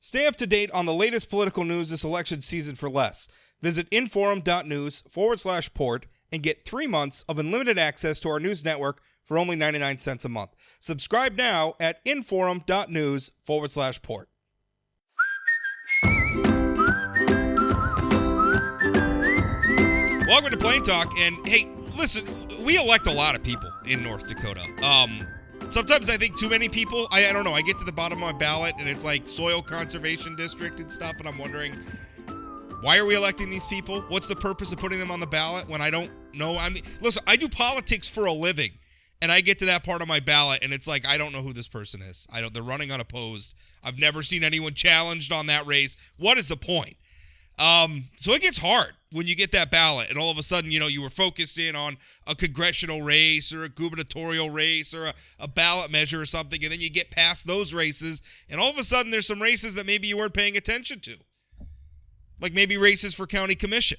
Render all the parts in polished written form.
Stay up to date on the latest political news this election season for less. Visit inforum.news/port and get 3 months of unlimited access to our news network for only 99 cents a month. Subscribe now at inforum.news/port. Welcome to Plain Talk, and hey, listen, we elect a lot of people in North Dakota. Sometimes I think too many people. I don't know. I get to the bottom of my ballot, and it's like soil conservation district and stuff, and I'm wondering, why are we electing these people? What's the purpose of putting them on the ballot when I don't know? I mean, listen, I do politics for a living, and I get to that part of my ballot, and it's like, I don't know who this person is. They're running unopposed. I've never seen anyone challenged on that race. What is the point? So it gets hard when you get that ballot and all of a sudden, you were focused in on a congressional race or a gubernatorial race or a ballot measure or something, and then you get past those races, and all of a sudden there's some races that maybe you weren't paying attention to, like maybe races for county commission.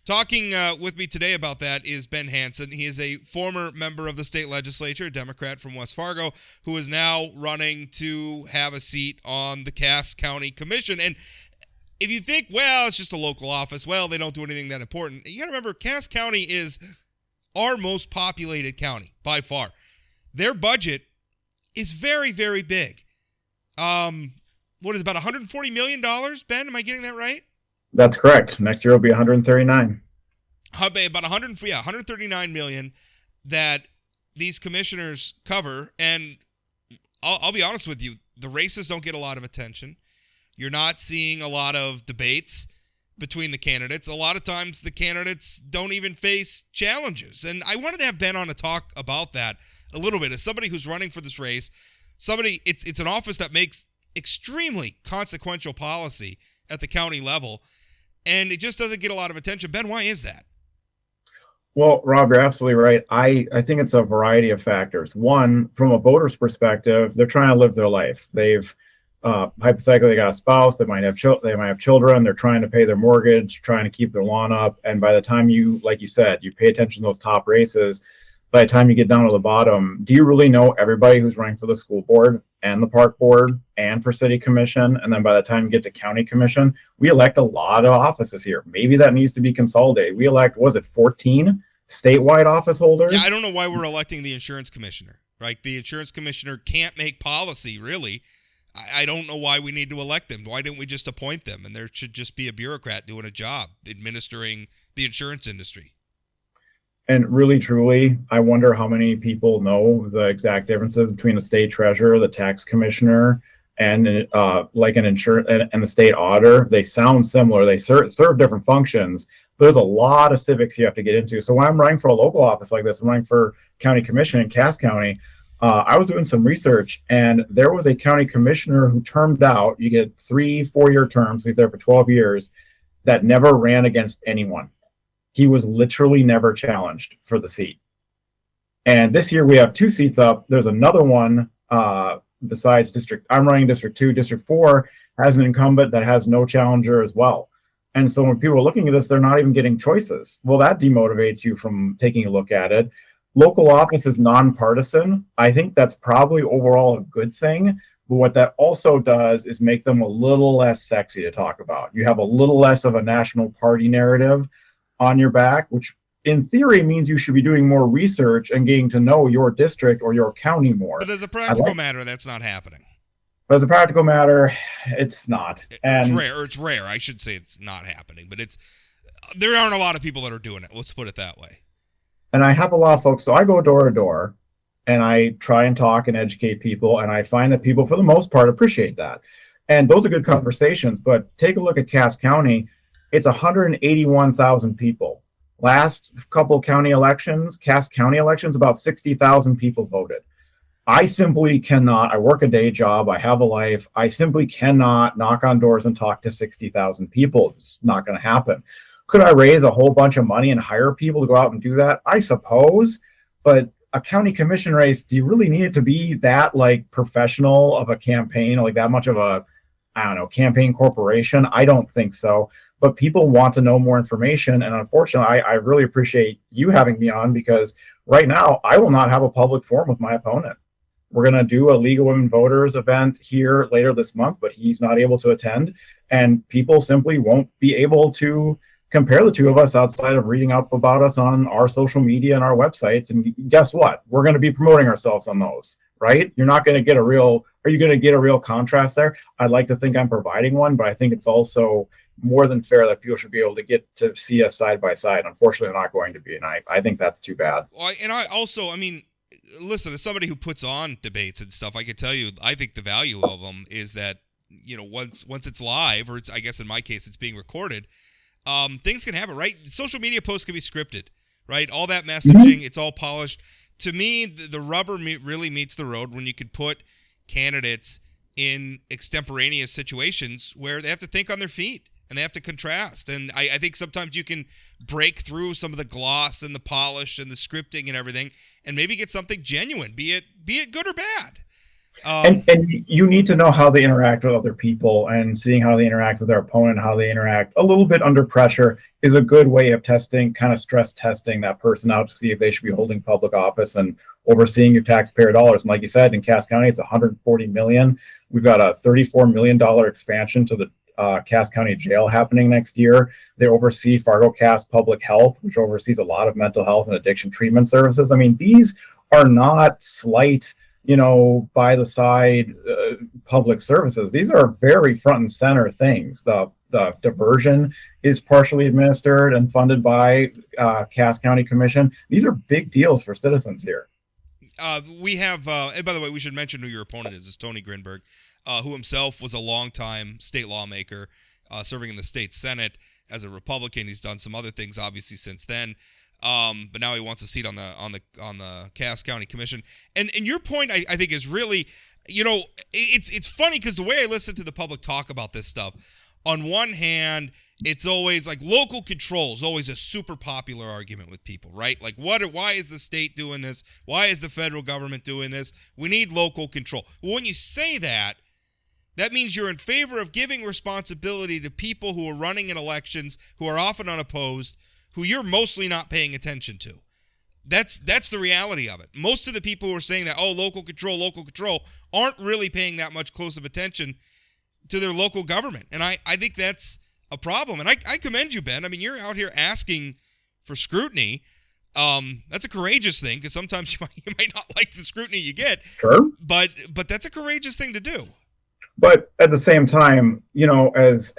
Talking with me today about that is Ben Hanson. He is a former member of the state legislature, a Democrat from West Fargo, who is now running to have a seat on the Cass County Commission. And if you think, well, it's just a local office, well, they don't do anything that important, you got to remember, Cass County is our most populated county by far. Their budget is very, very big. What is it, about $140 million, Ben? Am I getting that right? That's correct. Next year will be 139. About 139 million that these commissioners cover. And I'll be honest with you, the races don't get a lot of attention. You're not seeing a lot of debates between the candidates. A lot of times the candidates don't even face challenges. And I wanted to have Ben on to talk about that a little bit. As somebody who's running for this race, it's an office that makes extremely consequential policy at the county level, and it just doesn't get a lot of attention. Ben, why is that? Well, Rob, you're absolutely right. I think it's a variety of factors. One, from a voter's perspective, they're trying to live their life. They've hypothetically got a spouse, they might have children, they're trying to pay their mortgage, trying to keep their lawn up, and by the time you, like you said, you pay attention to those top races, by the time you get down to the bottom, do you really know everybody who's running for the school board and the park board and for city commission? And then by the time you get to county commission, we elect a lot of offices here. Maybe that needs to be consolidated. We elect, 14 statewide office holders? Yeah, I don't know why we're electing the insurance commissioner, right? The insurance commissioner can't make policy, really. I don't know why we need to elect them. Why didn't we just appoint them? And there should just be a bureaucrat doing a job administering the insurance industry. And really, truly, I wonder how many people know the exact differences between the state treasurer, the tax commissioner, and like an insurance and the state auditor. They sound similar. They serve different functions. But there's a lot of civics you have to get into. So when I'm running for a local office like this, I'm running for county commission in Cass County. I was doing some research, and there was a county commissioner who termed out. You get 3-4-year terms. He's there for 12 years. That never ran against anyone. He was literally never challenged for the seat. And this year we have 2 seats up. There's another one besides district. I'm running District 2. District 4 has an incumbent that has no challenger as well. And so when people are looking at this, they're not even getting choices. Well, that demotivates you from taking a look at it. Local office is non-partisan. I think that's probably overall a good thing. But what that also does is make them a little less sexy to talk about. You have a little less of a national party narrative on your back, which in theory means you should be doing more research and getting to know your district or your county more. But as a practical matter, that's not happening. But as a practical matter, it's not. It's rare. I should say it's not happening, but there aren't a lot of people that are doing it. Let's put it that way. And I have a lot of folks, so I go door to door and I try and talk and educate people, and I find that people, for the most part, appreciate that. And those are good conversations, but take a look at Cass County. It's 181,000 people. Last couple county elections, Cass County elections, about 60,000 people voted. I simply cannot, I work a day job, I have a life, I simply cannot knock on doors and talk to 60,000 people. It's not going to happen. Could I raise a whole bunch of money and hire people to go out and do that? I suppose, but a county commission race, do you really need it to be that professional of a campaign, like that much of a, campaign corporation? I don't think so. But people want to know more information. And unfortunately, I really appreciate you having me on, because right now I will not have a public forum with my opponent. We're going to do a League of Women Voters event here later this month, but he's not able to attend. And people simply won't be able to compare the two of us outside of reading up about us on our social media and our websites. And guess what? We're going to be promoting ourselves on those, right? You're not going to get are you going to get a real contrast there? I'd like to think I'm providing one, but I think it's also more than fair that people should be able to get to see us side by side. Unfortunately, they're not going to be. And I think that's too bad. Well, and I also, listen, as somebody who puts on debates and stuff, I can tell you, I think the value of them is that, once it's live, or I guess in my case, it's being recorded, things can happen, right? Social media posts can be scripted, right? All that messaging, it's all polished. To me, the rubber really meets the road when you could put candidates in extemporaneous situations where they have to think on their feet and they have to contrast. And I think sometimes you can break through some of the gloss and the polish and the scripting and everything and maybe get something genuine, be it good or bad. And you need to know how they interact with other people, and seeing how they interact with their opponent, how they interact a little bit under pressure is a good way of testing, kind of stress testing that person out to see if they should be holding public office and overseeing your taxpayer dollars. And like you said, in Cass County, it's $140 million. We've got a $34 million expansion to the Cass County Jail happening next year. They oversee Fargo Cass Public Health, which oversees a lot of mental health and addiction treatment services. These are not slight, by the side public services. These are very front and center things. The diversion is partially administered and funded by Cass County Commission. These are big deals for citizens here. We have, and by the way, we should mention who your opponent is. It's Tony Grindberg, who himself was a longtime state lawmaker, serving in the state Senate as a Republican. He's done some other things, obviously, since then. But now he wants a seat on the Cass County Commission. And your point, I think, is really, it's funny because the way I listen to the public talk about this stuff, on one hand, it's always like local control is always a super popular argument with people, right? Like, why is the state doing this? Why is the federal government doing this? We need local control. Well, when you say that means you're in favor of giving responsibility to people who are running in elections, who are often unopposed, who you're mostly not paying attention to. That's the reality of it. Most of the people who are saying that, local control, aren't really paying that much close of attention to their local government. And I think that's a problem. And I commend you, Ben. You're out here asking for scrutiny. That's a courageous thing, because sometimes you might not like the scrutiny you get. Sure. But that's a courageous thing to do. But at the same time, as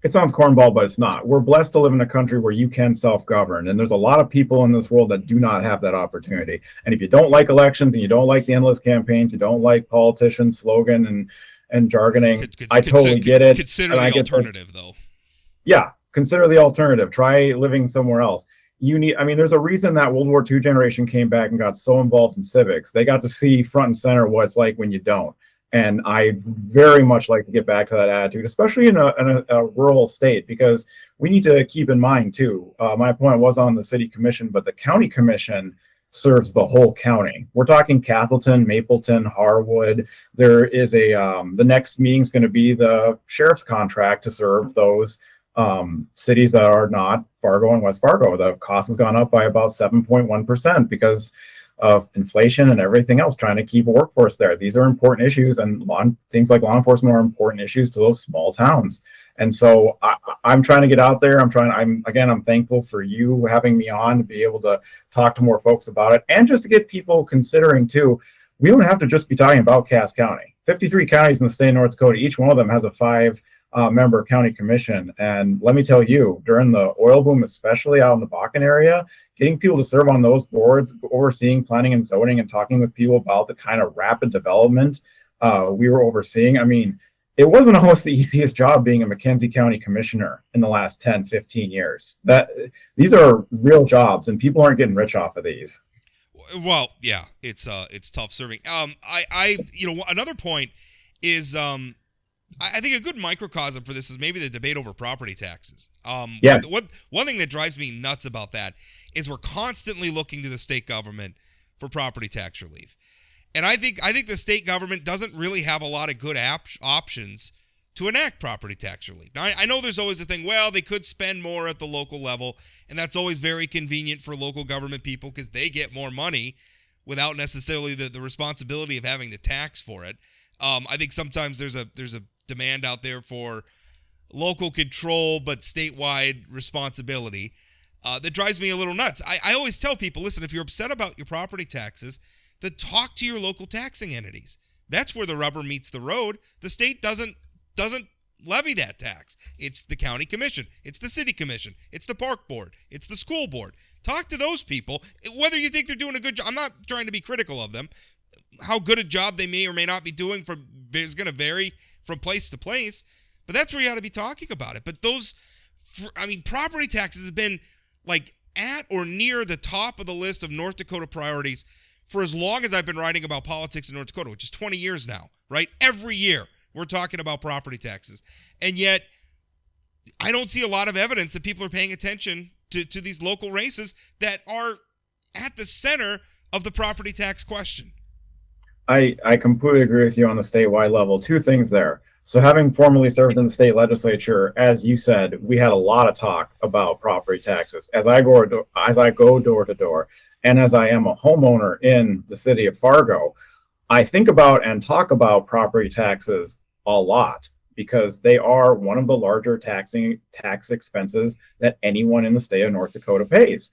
it sounds cornball, but it's not. We're blessed to live in a country where you can self-govern, and there's a lot of people in this world that do not have that opportunity. And if you don't like elections, and you don't like the endless campaigns, you don't like politicians' slogan and jargoning, I totally get it. Consider the alternative, though. Yeah, consider the alternative. Try living somewhere else. There's a reason that World War II generation came back and got so involved in civics. They got to see front and center what it's like when you don't. And I very much like to get back to that attitude, especially in a rural state, because we need to keep in mind, too, my opponent was on the city commission, but the county commission serves the whole county. We're talking Castleton, Mapleton, Harwood. There is the next meeting is going to be the sheriff's contract to serve those cities that are not Fargo and West Fargo. The cost has gone up by about 7.1% because of inflation and everything else, trying to keep a workforce there. These are important issues, and things like law enforcement are important issues to those small towns. And so I'm trying to get out there. I'm thankful for you having me on to be able to talk to more folks about it, and just to get people considering too. We don't have to just be talking about Cass County. 53 counties in the state of North Dakota, each one of them has a 5-member county commission. And let me tell you, during the oil boom, especially out in the Bakken area, getting people to serve on those boards, overseeing planning and zoning, and talking with people about the kind of rapid development we were overseeing. It wasn't almost the easiest job being a McKenzie County commissioner in the last 10, 15 years. These are real jobs, and people aren't getting rich off of these. Well, yeah, it's tough serving. Another point is, I think a good microcosm for this is maybe the debate over property taxes. Yes. One thing that drives me nuts about that is we're constantly looking to the state government for property tax relief. And I think the state government doesn't really have a lot of good options to enact property tax relief. Now, I know there's always a thing, well, they could spend more at the local level, and that's always very convenient for local government people because they get more money without necessarily the responsibility of having to tax for it. I think sometimes there's a demand out there for local control but statewide responsibility that drives me a little nuts. I always tell people, listen, if you're upset about your property taxes, then talk to your local taxing entities. That's where the rubber meets the road. The state doesn't levy that tax. It's the county commission. It's the city commission. It's the park board. It's the school board. Talk to those people. Whether you think they're doing a good job, I'm not trying to be critical of them. How good a job they may or may not be doing is going to vary from place to place. But that's where you ought to be talking about it. But property taxes have been like at or near the top of the list of North Dakota priorities for as long as I've been writing about politics in North Dakota, which is 20 years now, right? Every year we're talking about property taxes. And yet I don't see a lot of evidence that people are paying attention to these local races that are at the center of the property tax question. I completely agree with you on the statewide level. Two things there. So having formerly served in the state legislature, as you said, we had a lot of talk about property taxes. As I go door to door, and as I am a homeowner in the city of Fargo, I think about and talk about property taxes a lot because they are one of the larger tax expenses that anyone in the state of North Dakota pays.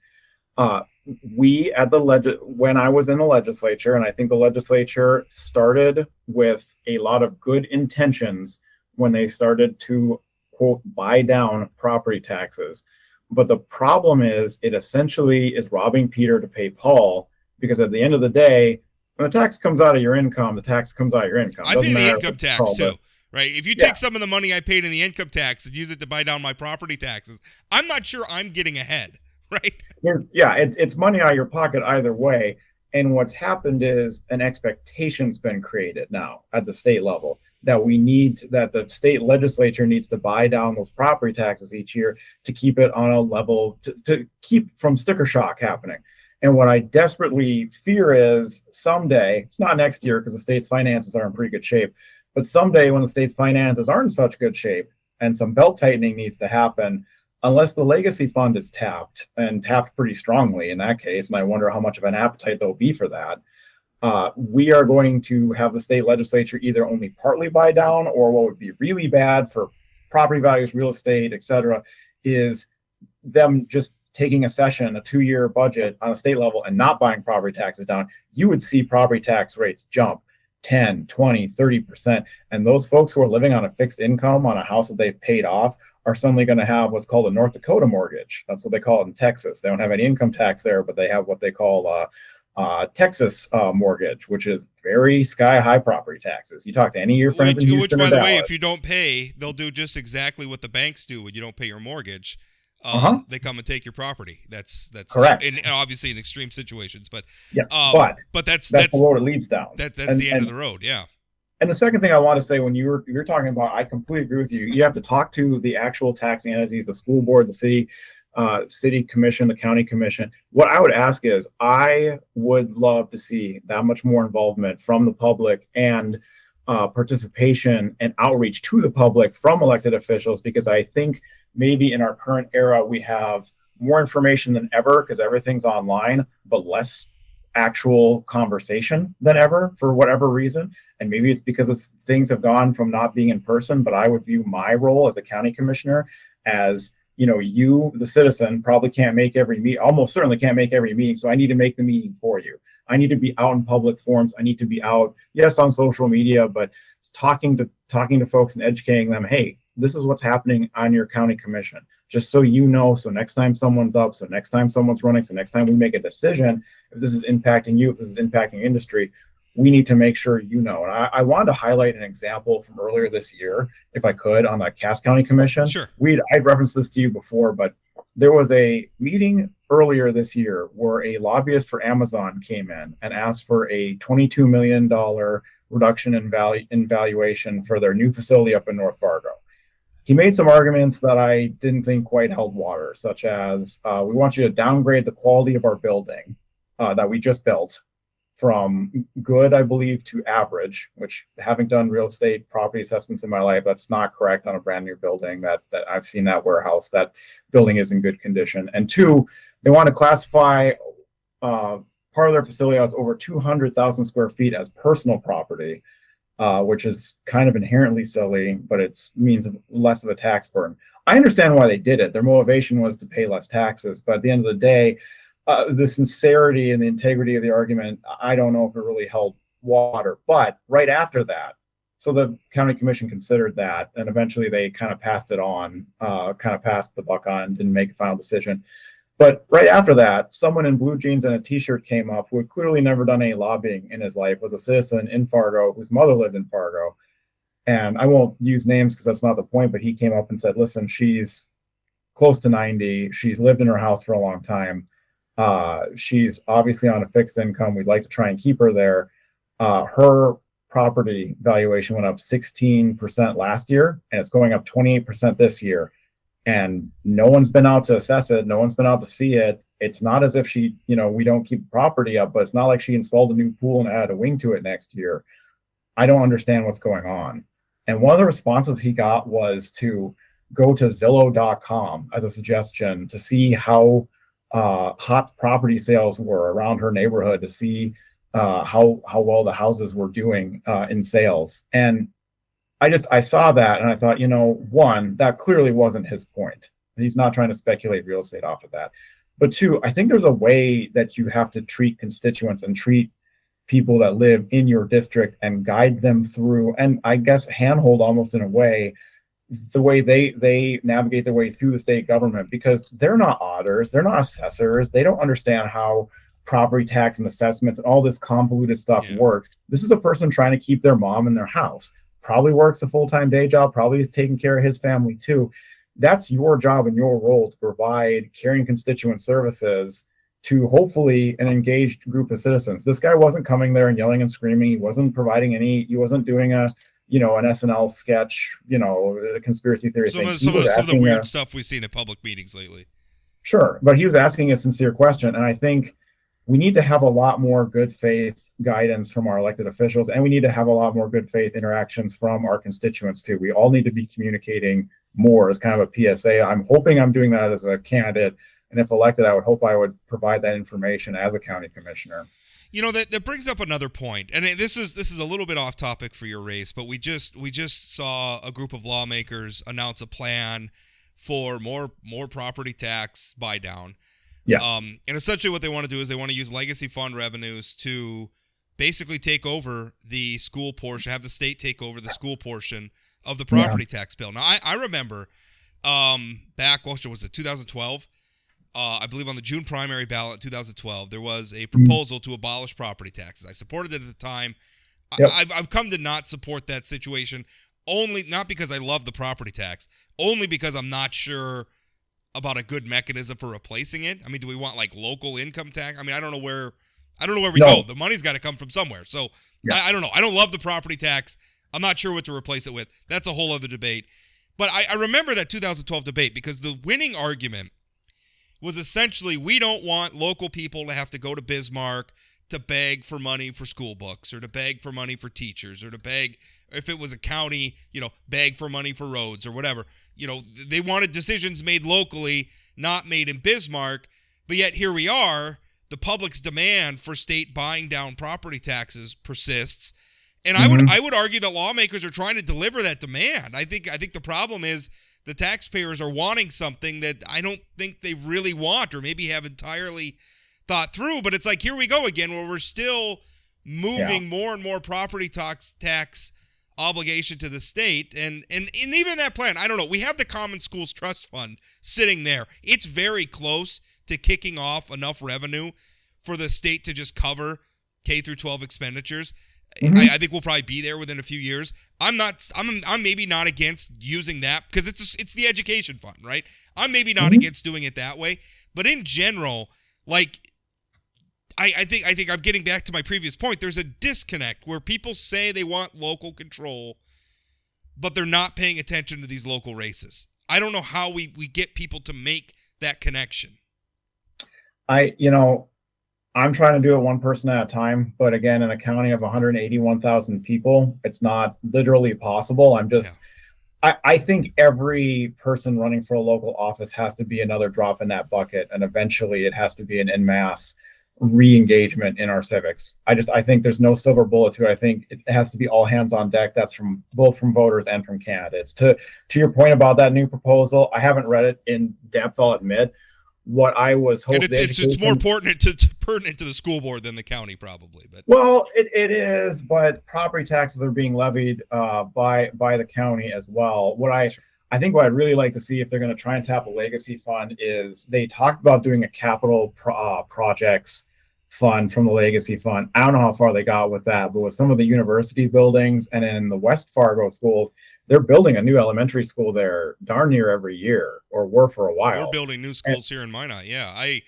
When I was in the legislature, and I think the legislature started with a lot of good intentions when they started to, quote, buy down property taxes. But the problem is it essentially is robbing Peter to pay Paul, because at the end of the day, when the tax comes out of your income, the tax comes out of your income. I pay the income tax too, right? If you take some of the money I paid in the income tax and use it to buy down my property taxes, I'm not sure I'm getting ahead, right? It's money out of your pocket either way. And what's happened is an expectation's been created now at the state level that the state legislature needs to buy down those property taxes each year to keep it on a level to keep from sticker shock happening. And what I desperately fear is someday, it's not next year because the state's finances are in pretty good shape, but someday when the state's finances aren't in such good shape and some belt tightening needs to happen, unless the legacy fund is tapped pretty strongly in that case, and I wonder how much of an appetite there'll be for that, we are going to have the state legislature either only partly buy down, or what would be really bad for property values, real estate, et cetera, is them just taking a 2-year budget on a state level and not buying property taxes down. You would see property tax rates jump 10, 20, 30%. And those folks who are living on a fixed income on a house that they've paid off are suddenly going to have what's called a North Dakota mortgage. That's what they call it in Texas. They don't have any income tax there, but they have what they call Texas mortgage, which is very sky-high property taxes. You talk to any of your friends in Houston, which, by the way, if you don't pay, they'll do just exactly what the banks do when you don't pay your mortgage. They come and take your property. That's correct. And obviously in extreme situations, but yes, but that's the road it leads down. That's the end of the road. Yeah. And the second thing I want to say, when you're talking about, I completely agree with you. You have to talk to the actual taxing entities, the school board, the city commission, the county commission. What I would ask is, I would love to see that much more involvement from the public and participation and outreach to the public from elected officials, because I think maybe in our current era, we have more information than ever because everything's online, but less actual conversation than ever for whatever reason. And maybe it's because things have gone from not being in person, but I would view my role as a county commissioner as, you, the citizen, probably can't make every meeting, almost certainly can't make every meeting. So I need to make the meeting for you. I need to be out in public forums. I need to be out, yes, on social media, but talking to folks and educating them. Hey, this is what's happening on your county commission, just so you know. So next time someone's up, so next time someone's running, so next time we make a decision, if this is impacting you, if this is impacting industry, we need to make sure you know. And I wanted to highlight an example from earlier this year, if I could, on the Cass County Commission. Sure. I'd referenced this to you before, but there was a meeting earlier this year where a lobbyist for Amazon came in and asked for a $22 million reduction in valuation for their new facility up in North Fargo. He made some arguments that I didn't think quite held water, such as we want you to downgrade the quality of our building that we just built from good, I believe, to average, which, having done real estate property assessments in my life, that's not correct on a brand new building. That I've seen that warehouse, that building is in good condition. And two, they want to classify part of their facility has over 200,000 square feet as personal property, which is kind of inherently silly, but it's means of less of a tax burden. I understand why they did it. Their motivation was to pay less taxes, but at the end of the day, the sincerity and the integrity of the argument, I don't know if it really held water. But right after that, so the county commission considered that, and eventually they kind of passed it on, kind of passed the buck on, didn't make a final decision. But right after that, someone in blue jeans and a t-shirt came up who had clearly never done any lobbying in his life, was a citizen in Fargo, whose mother lived in Fargo. And I won't use names because that's not the point, but he came up and said, listen, she's close to 90. She's lived in her house for a long time. She's obviously on a fixed income. We'd like to try and keep her there. Her property valuation went up 16% last year, and it's going up 28% this year. And no one's been out to assess it. No one's been out to see it. It's not as if she, we don't keep property up, but it's not like she installed a new pool and added a wing to it next year. I don't understand what's going on. And one of the responses he got was to go to Zillow.com as a suggestion to see how hot property sales were around her neighborhood, to see how well the houses were doing in sales. And I saw that and I thought, one, that clearly wasn't his point. He's not trying to speculate real estate off of that. But two, I think there's a way that you have to treat constituents and treat people that live in your district and guide them through, and I guess handhold almost in a way, the way they navigate their way through the state government, because they're not auditors, they're not assessors, they don't understand how property tax and assessments and all this convoluted stuff works. This is a person trying to keep their mom in their house, probably works a full-time day job, probably is taking care of his family too. That's your job and your role to provide caring constituent services to hopefully an engaged group of citizens. This guy wasn't coming there and yelling and screaming. He wasn't providing he wasn't doing an SNL sketch, a conspiracy theory thing. Some of the weird stuff we've seen at public meetings lately. Sure, but he was asking a sincere question, and I think we need to have a lot more good faith guidance from our elected officials, and we need to have a lot more good faith interactions from our constituents too. We all need to be communicating more as kind of a PSA. I'm hoping I'm doing that as a candidate, and if elected, I would hope I would provide that information as a county commissioner. That brings up another point, and this is a little bit off topic for your race, but we just saw a group of lawmakers announce a plan for more property tax buy down. Yeah. And essentially what they want to do is they want to use legacy fund revenues to basically take over the school portion, have the state take over the school portion of the property tax bill. Now, I remember back, what was it, 2012? I believe on the June primary ballot in 2012, there was a proposal to abolish property taxes. I supported it at the time. Yep. I've come to not support that situation, not because I love the property tax, only because I'm not sure about a good mechanism for replacing it. I mean, do we want like local income tax? I mean, I don't know where we go. The money's got to come from somewhere. So I don't know. I don't love the property tax. I'm not sure what to replace it with. That's a whole other debate. But I remember that 2012 debate because the winning argument was essentially we don't want local people to have to go to Bismarck to beg for money for school books or to beg for money for teachers or to beg, if it was a county, beg for money for roads or whatever. They wanted decisions made locally, not made in Bismarck. But yet here we are, the public's demand for state buying down property taxes persists. And I would argue that lawmakers are trying to deliver that demand. I think the problem is the taxpayers are wanting something that I don't think they really want or maybe have entirely thought through. But it's like, here we go again, where we're still moving more and more property tax obligation to the state. And even that plan, I don't know. We have the Common Schools Trust Fund sitting there. It's very close to kicking off enough revenue for the state to just cover K through 12 expenditures. I think we'll probably be there within a few years. I'm maybe not against using that because it's the education fund, right? I'm maybe not against doing it that way, but in general, like I think I'm getting back to my previous point. There's a disconnect where people say they want local control, but they're not paying attention to these local races. I don't know how we get people to make that connection. I'm trying to do it one person at a time, but again, in a county of 181,000 people, it's not literally possible. I think every person running for a local office has to be another drop in that bucket, and eventually it has to be an en masse re-engagement in our civics. I think there's no silver bullet to it. I think it has to be all hands on deck. That's from both from voters and from candidates. To your point about that new proposal, I haven't read it in depth, I'll admit. What I was hoping, and it's more pertinent to the school board than the county, probably. But well, it is, but property taxes are being levied by the county as well. I think what I'd really like to see, if they're going to try and tap a legacy fund, is they talked about doing a capital projects fund from the legacy fund. I don't know how far they got with that, but with some of the university buildings and in the West Fargo schools, they're building a new elementary school there darn near every year, or were for a while. We're building new schools here in Minot. Yeah, I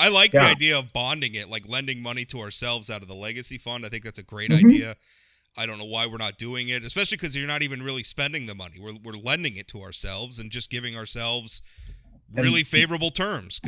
like the idea of bonding it, like lending money to ourselves out of the legacy fund. I think that's a great idea. I don't know why we're not doing it, especially because you're not even really spending the money. We're lending it to ourselves and just giving ourselves really favorable terms.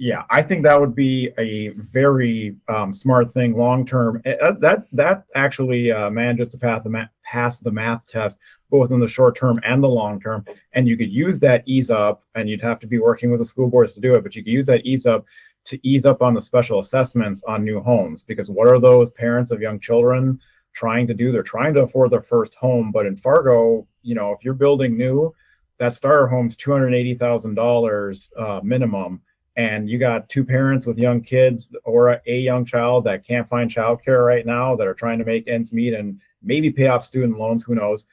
Yeah, I think that would be a very smart thing long term. That actually manages to pass the math test, both in the short term and the long term. And you could use that ease up, and you'd have to be working with the school boards to do it, but you could use that ease up to ease up on the special assessments on new homes. Because what are those parents of young children trying to do? They're trying to afford their first home. But in Fargo, if you're building new, that starter home's $280,000 minimum. And you got two parents with young kids or a young child that can't find childcare right now, that are trying to make ends meet and maybe pay off student loans. Who knows?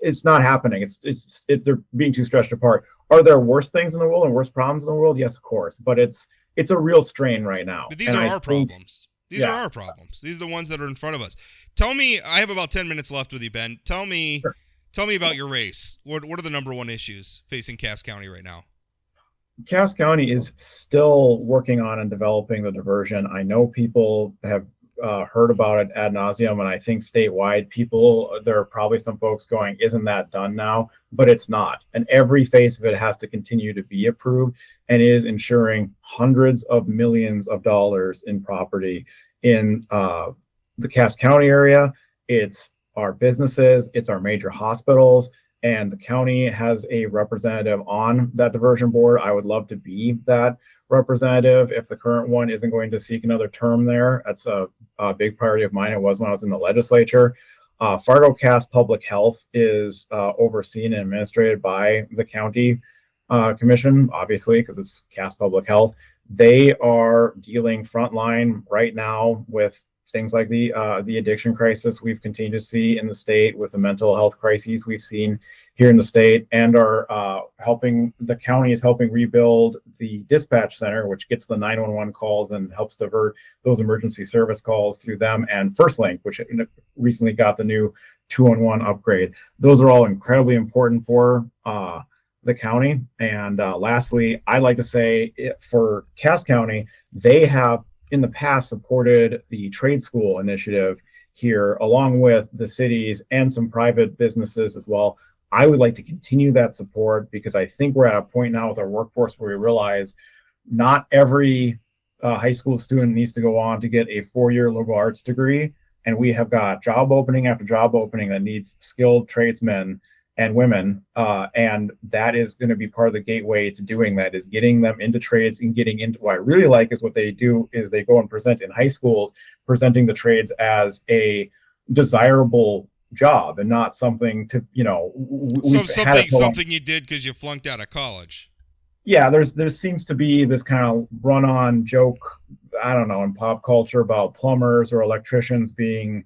It's not happening. It's they're being too stretched apart. Are there worse things in the world and worse problems in the world? Yes, of course. But it's a real strain right now. But these are our problems. These are our problems. These are the ones that are in front of us. Tell me, I have about 10 minutes left with you, Ben. Tell me about your race. What are the number one issues facing Cass County right now? Cass County is still working on and developing the diversion. I know people have heard about it ad nauseum, and I think statewide there are probably some folks going, isn't that done now? But it's not. And every phase of it has to continue to be approved, and is ensuring hundreds of millions of dollars in property in the Cass County area. It's our businesses, it's our major hospitals. And the county has a representative on that diversion board. I would love to be that representative if the current one isn't going to seek another term there. That's a big priority of mine. It was when I was in the legislature. Fargo Cass Public Health is overseen and administrated by the county commission, obviously, because it's Cass Public Health. They are dealing frontline right now with things like the addiction crisis we've continued to see in the state, with the mental health crises we've seen here in the state, and are the county is helping rebuild the dispatch center, which gets the 911 calls and helps divert those emergency service calls through them, and FirstLink, which recently got the new 211 upgrade. Those are all incredibly important for the county. And lastly, I'd like to say for Cass County, they have in the past supported the trade school initiative here, along with the cities and some private businesses as well. I would like to continue that support, because I think we're at a point now with our workforce where we realize not every high school student needs to go on to get a 4-year liberal arts degree. And we have got job opening after job opening that needs skilled tradesmen and women, and that is going to be part of the gateway to doing that, is getting them into trades and getting into what I really like is what they do is they go and present in high schools, presenting the trades as a desirable job and not something to, something you did because you flunked out of college. Yeah, there seems to be this kind of run-on joke, I don't know, in pop culture about plumbers or electricians being,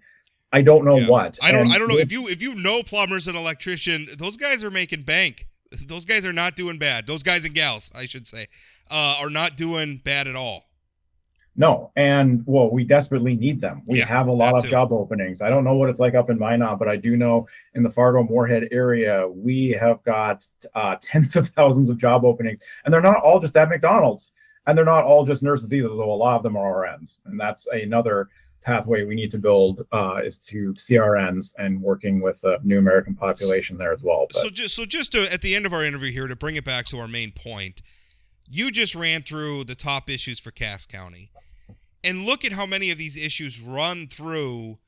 I don't know what. I don't know if you know plumbers and electrician, those guys are making bank. Those guys are not doing bad. Those guys and gals, I should say, are not doing bad at all. No, and well, we desperately need them. We have a lot of job openings. I don't know what it's like up in Minot, but I do know in the Fargo-Moorhead area, we have got tens of thousands of job openings, and they're not all just at McDonald's, and they're not all just nurses either, though a lot of them are RNs, and that's another pathway we need to build is to CRNs and working with the new American population there as well. But. So just to, at the end of our interview here, to bring it back to our main point, you just ran through the top issues for Cass County, and look at how many of these issues run through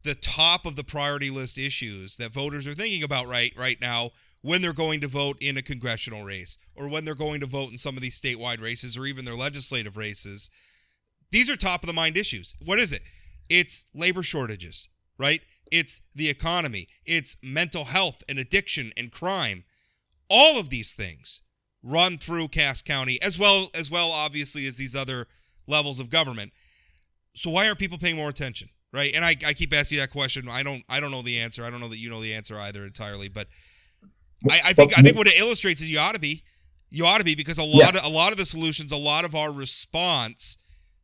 the top of the priority list issues that voters are thinking about right now when they're going to vote in a congressional race or when they're going to vote in some of these statewide races or even their legislative races. These are top of the mind issues. What is it? It's labor shortages, right? It's the economy. It's mental health and addiction and crime. All of these things run through Cass County as well, obviously, as these other levels of government. So why aren't people paying more attention, right? And I keep asking that question. I don't know the answer. I don't know that you know the answer either entirely, but I think what it illustrates is you ought to be because a lot of the solutions, a lot of our response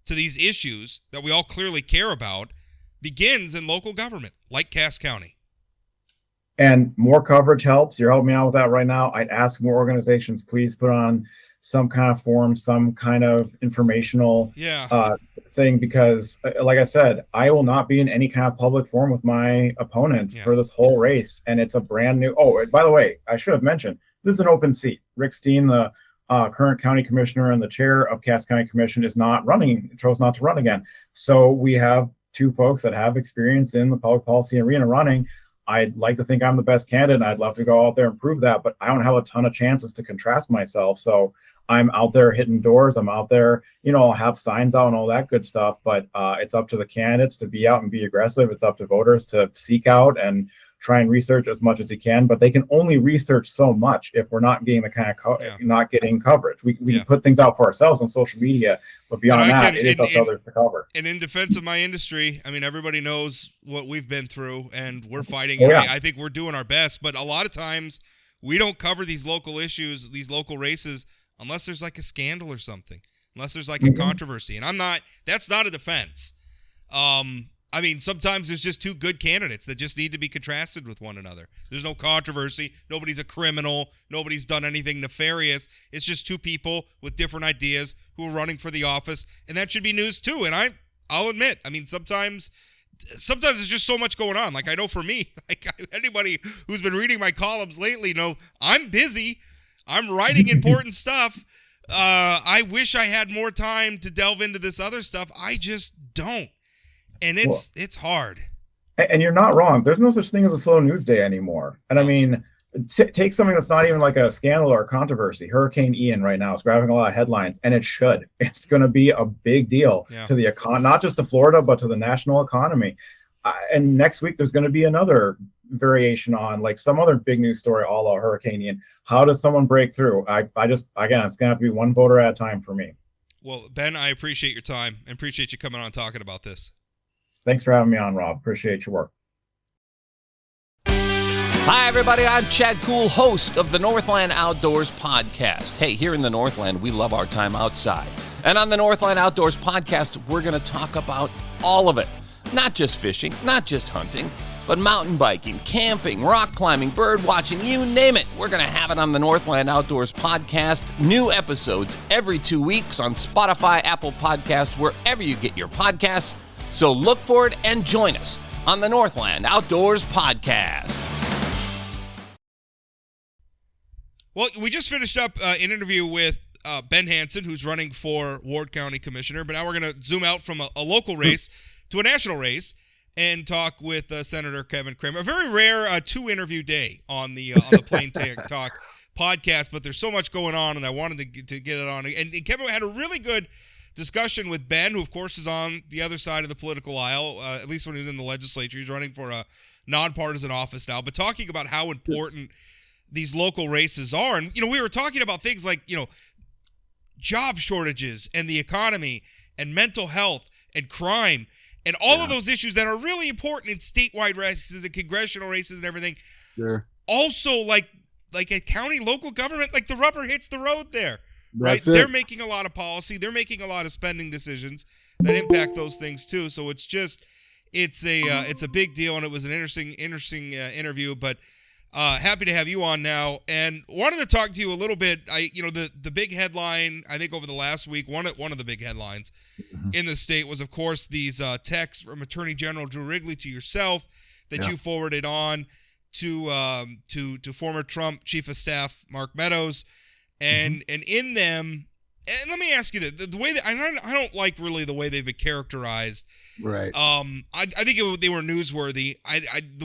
to these issues that we all clearly care about begins in local government, like Cass County. And more coverage helps. You're helping me out with that right now. I'd ask more organizations, please put on some kind of form, some kind of informational thing, because like I said, I will not be in any kind of public forum with my opponent for this whole race. And it's a brand new, by the way, I should have mentioned, this is an open seat. Rick Steen, the current county commissioner and the chair of Cass County Commission, is not running, chose not to run again. So we have two folks that have experience in the public policy arena running. I'd like to think I'm the best candidate, and I'd love to go out there and prove that, but I don't have a ton of chances to contrast myself. So I'm out there hitting doors. I'm out there, I'll have signs out and all that good stuff, but it's up to the candidates to be out and be aggressive. It's up to voters to seek out and try and research as much as you can, but they can only research so much if we're not getting the kind of not getting coverage. We can put things out for ourselves on social media, but beyond that, it is up to others to cover. And in defense of my industry, I mean, everybody knows what we've been through, and we're fighting. I think we're doing our best, but a lot of times we don't cover these local issues, these local races, unless there's like a scandal or something, unless there's like a controversy. And that's not a defense. I mean, sometimes there's just two good candidates that just need to be contrasted with one another. There's no controversy. Nobody's a criminal. Nobody's done anything nefarious. It's just two people with different ideas who are running for the office, and that should be news too. And I'll admit, I mean, sometimes there's just so much going on. Like, I know for me, like anybody who's been reading my columns lately know I'm busy. I'm writing important stuff. I wish I had more time to delve into this other stuff. I just don't. And it's hard. And you're not wrong. There's no such thing as a slow news day anymore. And I mean, take something that's not even like a scandal or a controversy. Hurricane Ian right now is grabbing a lot of headlines, and it should. It's going to be a big deal to the not just to Florida, but to the national economy. And next week, there's going to be another variation on like some other big news story, a la Hurricane Ian. How does someone break through? Again, it's going to have to be one voter at a time for me. Well, Ben, I appreciate your time and appreciate you coming on talking about this. Thanks for having me on, Rob. Appreciate your work. Hi, everybody. I'm Chad Kuhl, host of the Northland Outdoors Podcast. Hey, here in the Northland, we love our time outside. And on the Northland Outdoors Podcast, we're going to talk about all of it. Not just fishing, not just hunting, but mountain biking, camping, rock climbing, bird watching, you name it. We're going to have it on the Northland Outdoors Podcast. New episodes every 2 weeks on Spotify, Apple Podcasts, wherever you get your podcasts. So look for it and join us on the Northland Outdoors Podcast. Well, we just finished up an interview with Ben Hanson, who's running for Ward County Commissioner, but now we're going to zoom out from a local race to a national race and talk with Senator Kevin Cramer. A very rare two-interview day on the Plain Talk podcast, but there's so much going on, and I wanted to get it on. And Kevin had a really good discussion with Ben, who, of course, is on the other side of the political aisle, at least when he was in the legislature. He's running for a non-partisan office now, but talking about how important these local races are. And, we were talking about things like, job shortages and the economy and mental health and crime and all of those issues that are really important in statewide races and congressional races and everything. Sure. Also, like a county local government, like the rubber hits the road there. Right, They're making a lot of policy. They're making a lot of spending decisions that impact those things too. So it's a big deal, and it was an interesting interview. But happy to have you on now, and wanted to talk to you a little bit. The big headline I think over the last week, one of the big headlines in the state was, of course, these texts from Attorney General Drew Wrigley to yourself that you forwarded on to former Trump Chief of Staff Mark Meadows. And in them, And let me ask you this: the way that I don't like really the way they've been characterized. Right. I think they were newsworthy.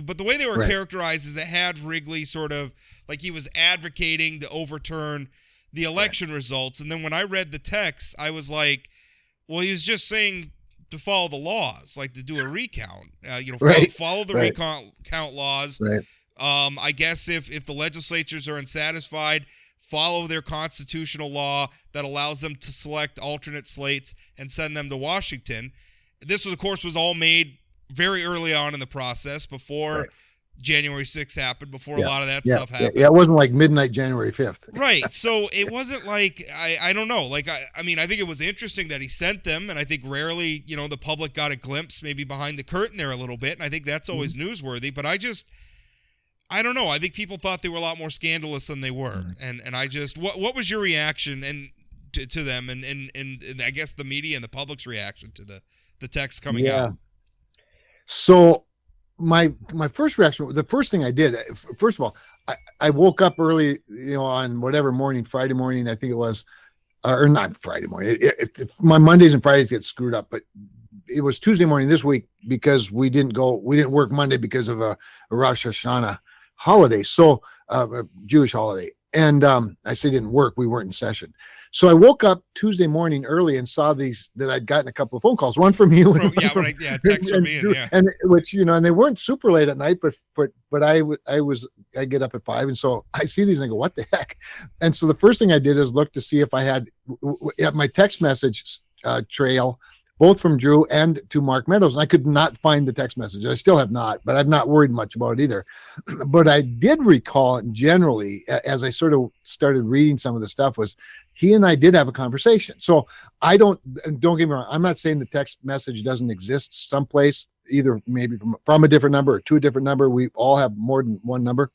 But the way they were characterized is it had Wrigley sort of like he was advocating to overturn the election results. And then when I read the text, I was like, well, he was just saying to follow the laws, like to do a recount. Follow the recount laws. Right. I guess if the legislatures are unsatisfied, follow their constitutional law that allows them to select alternate slates and send them to Washington. This was, of course, was all made very early on in the process before January 6th happened, before a lot of that stuff happened. Yeah, it wasn't like midnight January 5th. Right. So it wasn't like, I don't know. Like, I mean, I think it was interesting that he sent them, and I think rarely, the public got a glimpse maybe behind the curtain there a little bit, and I think that's always newsworthy. But I don't know. I think people thought they were a lot more scandalous than they were. And I just, what was your reaction to them and I guess the media and the public's reaction to the text coming out? So my first reaction, the first thing I did, first of all, I woke up early, on whatever morning, Friday morning, I think it was, or not Friday morning. My Mondays and Fridays get screwed up, but it was Tuesday morning this week because we didn't work Monday because of a Rosh Hashanah holiday. So a Jewish holiday. And I say didn't work. We weren't in session. So I woke up Tuesday morning early and saw that I'd gotten a couple of phone calls, one from you. Text from me. And which, and they weren't super late at night, but I get up at 5. And so I see these and I go, what the heck? And so the first thing I did is look to see if I had my text message trail, both from Drew and to Mark Meadows. And I could not find the text message. I still have not, but I'm not worried much about it either. But I did recall generally, as I sort of started reading some of the stuff, was he and I did have a conversation. So don't get me wrong. I'm not saying the text message doesn't exist someplace, either maybe from a different number or to a different number. We all have more than one number.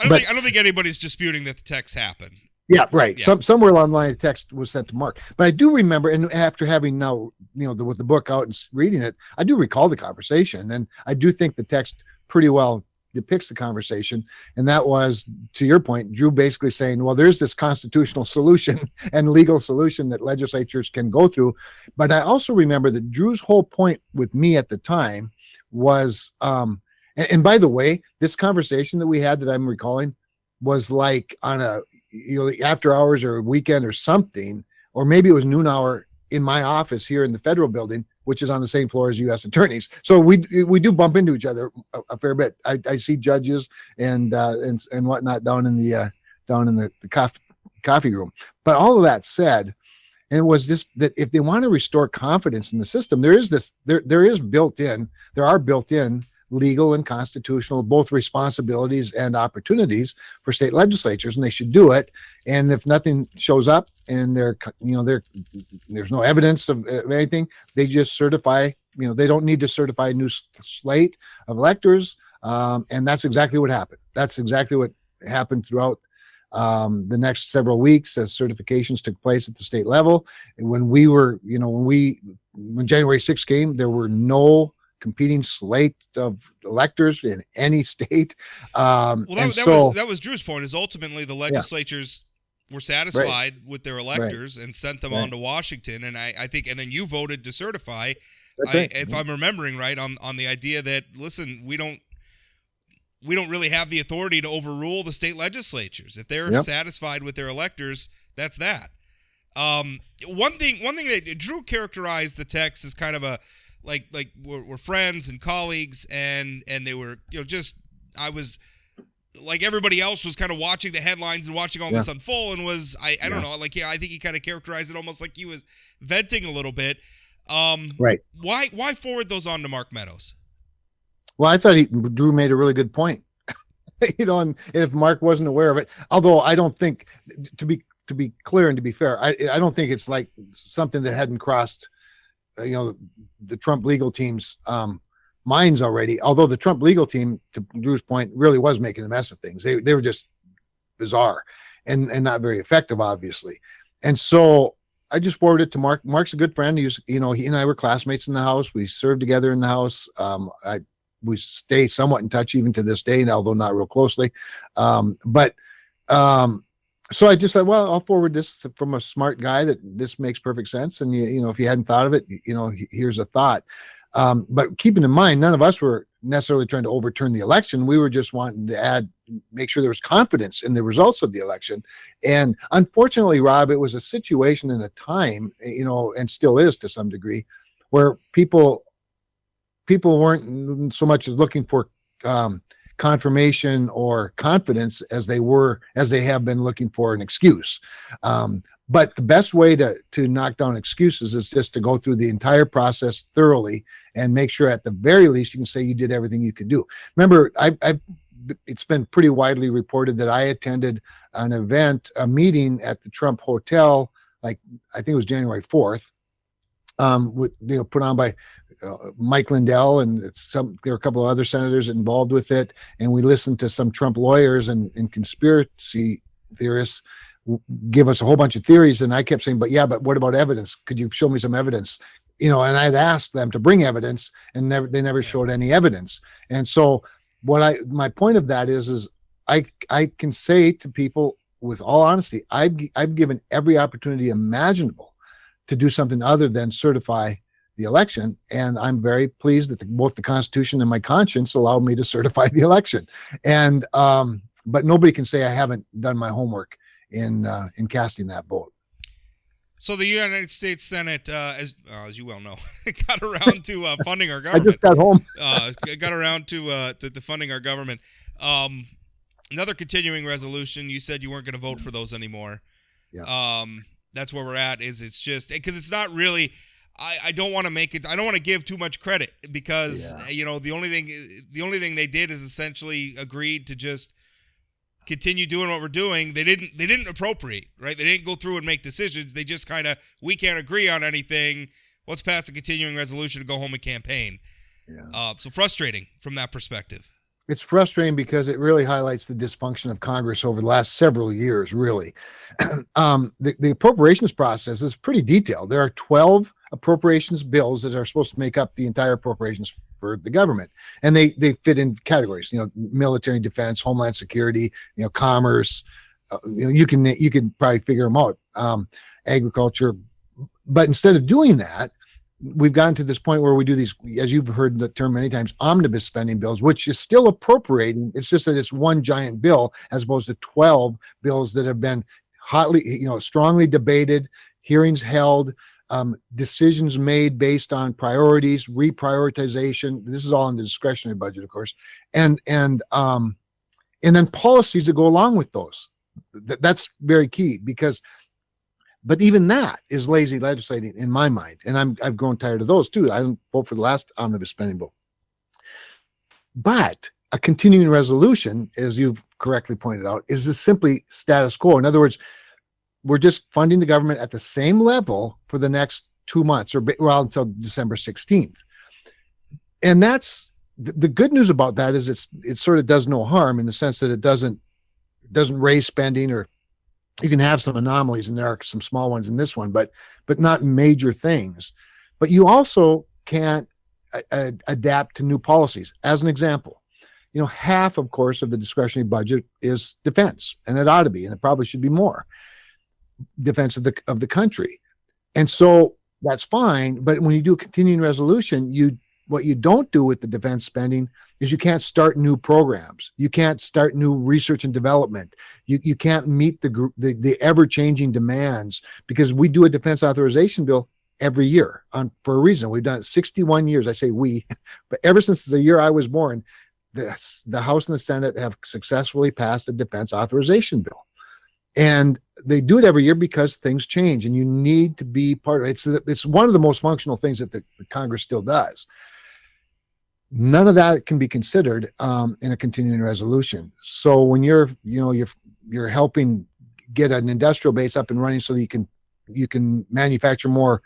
I don't think anybody's disputing that the text happened. Yeah, right. Yeah. Somewhere along the line, a text was sent to Mark. But I do remember, and after having now, with the book out and reading it, I do recall the conversation. And I do think the text pretty well depicts the conversation. And that was, to your point, Drew basically saying, well, there's this constitutional solution and legal solution that legislatures can go through. But I also remember that Drew's whole point with me at the time was, and by the way, this conversation that we had that I'm recalling was like on a, after hours or a weekend or something, or maybe it was noon hour in my office here in the federal building, which is on the same floor as U.S. attorneys. So we do bump into each other a fair bit. I see judges and whatnot down in the coffee room. But all of that said, and it was just that if they want to restore confidence in the system, there are built-in legal and constitutional, both responsibilities and opportunities for state legislatures, and they should do it. And if nothing shows up and there's no evidence of anything, they just certify, they don't need to certify a new slate of electors. And that's exactly what happened. That's exactly what happened throughout the next several weeks as certifications took place at the state level. And when January 6th came, there were no competing slate of electors in any state. That was Drew's point, is ultimately the legislatures were satisfied with their electors and sent them on to Washington. And I think, and then you voted to certify, if I'm remembering right, on the idea that, listen, we don't really have the authority to overrule the state legislatures. If they're satisfied with their electors, that's that. One thing that Drew characterized the text as kind of a, like we're friends and colleagues, and they were, I was like everybody else was kind of watching the headlines and watching all this unfold, and was I don't know, I think he kind of characterized it almost like he was venting a little bit. Right. Why forward those on to Mark Meadows? Well, I thought Drew made a really good point. And if Mark wasn't aware of it, although I don't think, to be clear and to be fair, I don't think it's like something that hadn't crossed the Trump legal team's minds already, although the Trump legal team, to Drew's point, really was making a mess of things. They were just bizarre and not very effective, obviously. And so I just forwarded it to Mark. Mark's a good friend. He and I were classmates in the House. We served together in the House. We stay somewhat in touch even to this day, although not real closely. But so I just said, well, I'll forward this from a smart guy that this makes perfect sense. And if you hadn't thought of it, here's a thought. But keeping in mind, none of us were necessarily trying to overturn the election. We were just wanting to make sure there was confidence in the results of the election. And unfortunately, Rob, it was a situation in a time, and still is to some degree, where people weren't so much as looking for confirmation or confidence as they have been looking for an excuse. But the best way to knock down excuses is just to go through the entire process thoroughly and make sure at the very least you can say you did everything you could do. Remember, it's been pretty widely reported that I attended a meeting at the Trump Hotel, like I think it was January 4th, put on by Mike Lindell, and there were a couple of other senators involved with it. And we listened to some Trump lawyers and conspiracy theorists give us a whole bunch of theories. And I kept saying, but what about evidence? Could you show me some evidence? And I'd asked them to bring evidence, and they never showed any evidence. And so my point of that is I can say to people with all honesty, I've given every opportunity imaginable to do something other than certify the election. And I'm very pleased that both the Constitution and my conscience allowed me to certify the election. And, but nobody can say I haven't done my homework in casting that vote. So the United States Senate, as you well know, got around to funding our government. I just got home. Got around to funding our government. Another continuing resolution. You said you weren't going to vote for those anymore. Yeah. That's where we're at. It's just because it's not really. I don't want to make it. I don't want to give too much credit because the only thing they did is essentially agreed to just continue doing what we're doing. They didn't appropriate, right? They didn't go through and make decisions. They just kind of, we can't agree on anything. Let's pass a continuing resolution to go home and campaign. Yeah. So frustrating from that perspective. It's frustrating because it really highlights the dysfunction of Congress over the last several years, really. The appropriations process is pretty detailed. There are 12 appropriations bills that are supposed to make up the entire appropriations for the government. And they fit in categories, military defense, homeland security, commerce. You can probably figure them out. Agriculture. But instead of doing that, we've gotten to this point where we do these, as you've heard the term many times, omnibus spending bills, which is still appropriating. It's just that it's one giant bill as opposed to 12 bills that have been hotly, strongly debated, hearings held, decisions made based on priorities, reprioritization. This is all in the discretionary budget, of course, and then policies that go along with those. That's very key but even that is lazy legislating in my mind. And I've grown tired of those too. I didn't vote for the last omnibus spending bill. But a continuing resolution, as you've correctly pointed out, is simply status quo. In other words, we're just funding the government at the same level for the next 2 months until December 16th. And that's the good news about that is it sort of does no harm in the sense that it doesn't raise spending, or you can have some anomalies, and there are some small ones in this one, but not major things. But you also can't adapt to new policies. As an example, half, of course, of the discretionary budget is defense, and it ought to be, and it probably should be more defense of the country. And so that's fine. But when you do a continuing resolution, what you don't do with the defense spending is you can't start new programs. You can't start new research and development. You can't meet the ever-changing demands, because we do a defense authorization bill every year for a reason. We've done it 61 years. I say we, but ever since the year I was born, the House and the Senate have successfully passed a defense authorization bill. And they do it every year because things change, and you need to be part of it. It's one of the most functional things that the Congress still does. None of that can be considered in a continuing resolution. So when you're helping get an industrial base up and running so that you can manufacture more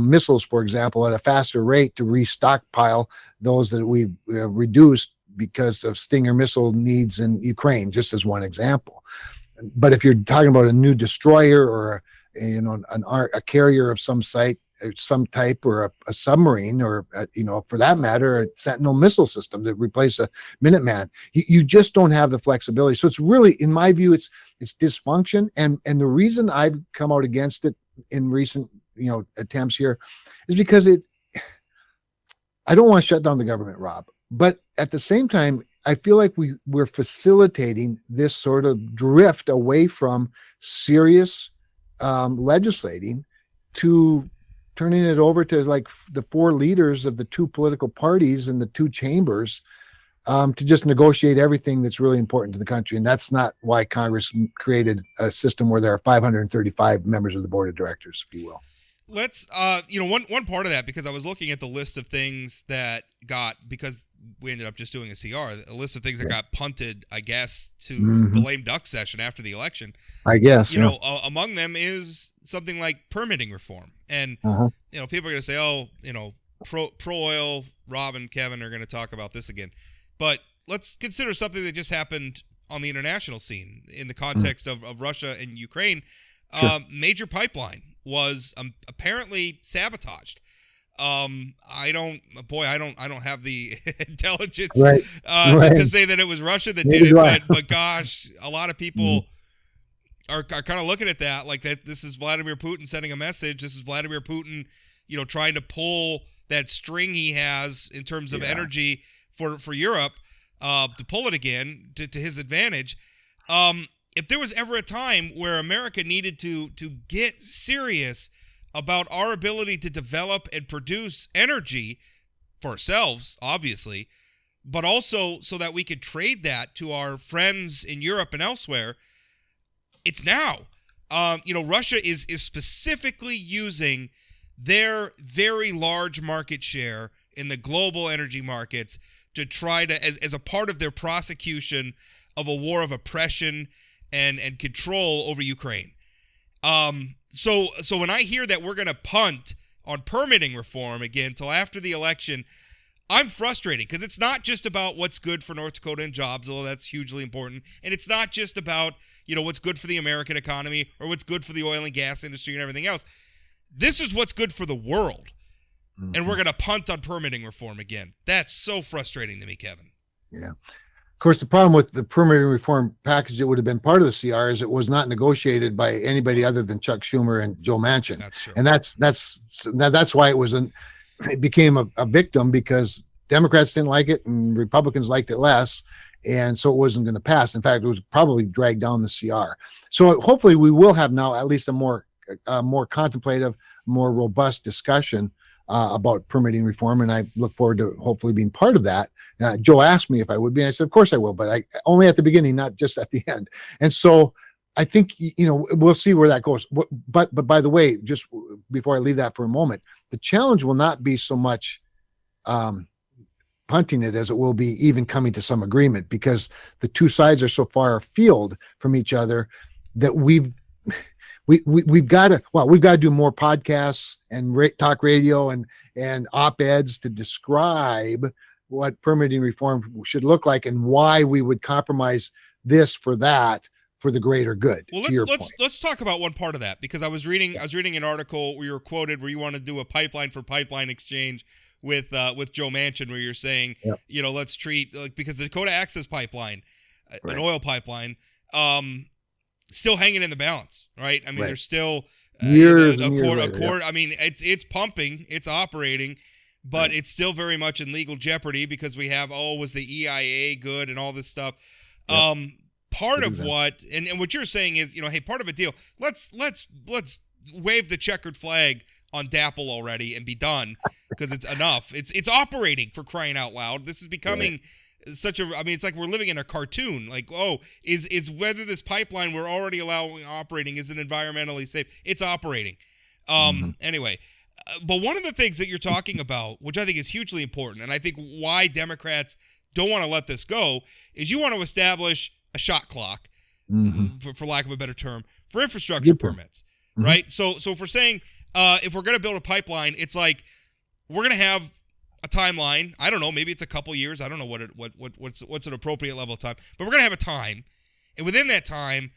missiles, for example, at a faster rate to restockpile those that we've reduced because of Stinger missile needs in Ukraine, just as one example. But if you're talking about a new destroyer or a carrier of some type, or a submarine, or for that matter, a Sentinel missile system to replace a Minuteman. You just don't have the flexibility. So it's really, in my view, it's dysfunction. And the reason I've come out against it in recent attempts here is because I don't want to shut down the government, Rob. But at the same time, I feel like we're facilitating this sort of drift away from serious legislating to turning it over to like the four leaders of the two political parties in the two chambers to just negotiate everything that's really important to the country. And that's not why Congress created a system where there are 535 members of the board of directors, if you will. Let's, one part of that, because I was looking at the list of things that because we ended up just doing a CR, a list of things that got punted, I guess, to the lame duck session after the election. I guess. Among them is something like permitting reform. And, people are going to say, pro oil, Rob and Kevin are going to talk about this again. But let's consider something that just happened on the international scene in the context of Russia and Ukraine. Sure. Major pipeline was apparently sabotaged. I don't have the intelligence to say that it was Russia that did it, but gosh, a lot of people are kind of looking at that like that. This is Vladimir Putin sending a message. This is Vladimir Putin, trying to pull that string he has in terms of energy for Europe, to pull it again to his advantage. If there was ever a time where America needed to get serious about our ability to develop and produce energy for ourselves, obviously, but also so that we could trade that to our friends in Europe and elsewhere, it's now. Russia is specifically using their very large market share in the global energy markets to try to, as a part of their prosecution of a war of oppression and control over Ukraine. So when I hear that we're going to punt on permitting reform again till after the election, I'm frustrated because it's not just about what's good for North Dakota and jobs, although that's hugely important, and it's not just about what's good for the American economy or what's good for the oil and gas industry and everything else. This is what's good for the world, and we're going to punt on permitting reform again. That's so frustrating to me, Kevin. Yeah. Of course, the problem with the permitting reform package that would have been part of the CR is it was not negotiated by anybody other than Chuck Schumer and Joe Manchin. That's true. And that's why it became a victim, because Democrats didn't like it and Republicans liked it less. And so it wasn't going to pass. In fact, it was probably dragged down the CR. So hopefully we will have now at least a more contemplative, more robust discussion about permitting reform, and I look forward to hopefully being part of that. Joe asked me if I would be, and I said, of course I will, but only at the beginning, not just at the end. And so I think, we'll see where that goes. But by the way, just before I leave that for a moment, the challenge will not be so much punting it as it will be even coming to some agreement, because the two sides are so far afield from each other that we've got to do more podcasts and talk radio and op-eds to describe what permitting reform should look like and why we would compromise this for that for the greater good. Well, let's talk about one part of that, because I was reading an article where you were quoted where you want to do a pipeline for pipeline exchange with Joe Manchin, where you're saying, let's treat, because the Dakota Access Pipeline, an oil pipeline, still hanging in the balance, right? I mean, there's still years. I mean, it's pumping, it's operating, but it's still very much in legal jeopardy because we have, was the EIA good and all this stuff. Part of what, and what you're saying is, hey, part of a deal. Let's wave the checkered flag on DAPL already and be done, because it's enough. It's operating, for crying out loud. This is becoming. It's like we're living in a cartoon. Like, is whether this pipeline we're already allowing operating is it environmentally safe? It's operating. Anyway, but one of the things that you're talking about, which I think is hugely important, and I think why Democrats don't want to let this go, is you want to establish a shot clock, for lack of a better term, for infrastructure permits, right? So if we're saying if we're going to build a pipeline, it's like we're going to have a timeline. I don't know. Maybe it's a couple years. I don't know what's an appropriate level of time. But we're going to have a time. And within that time,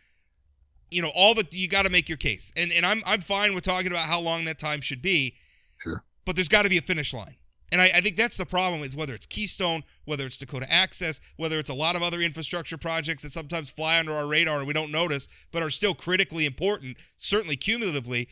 you got to make your case. And I'm fine with talking about how long that time should be. Sure. But there's got to be a finish line. And I think that's the problem, is whether it's Keystone, whether it's Dakota Access, whether it's a lot of other infrastructure projects that sometimes fly under our radar and we don't notice, but are still critically important, certainly cumulatively.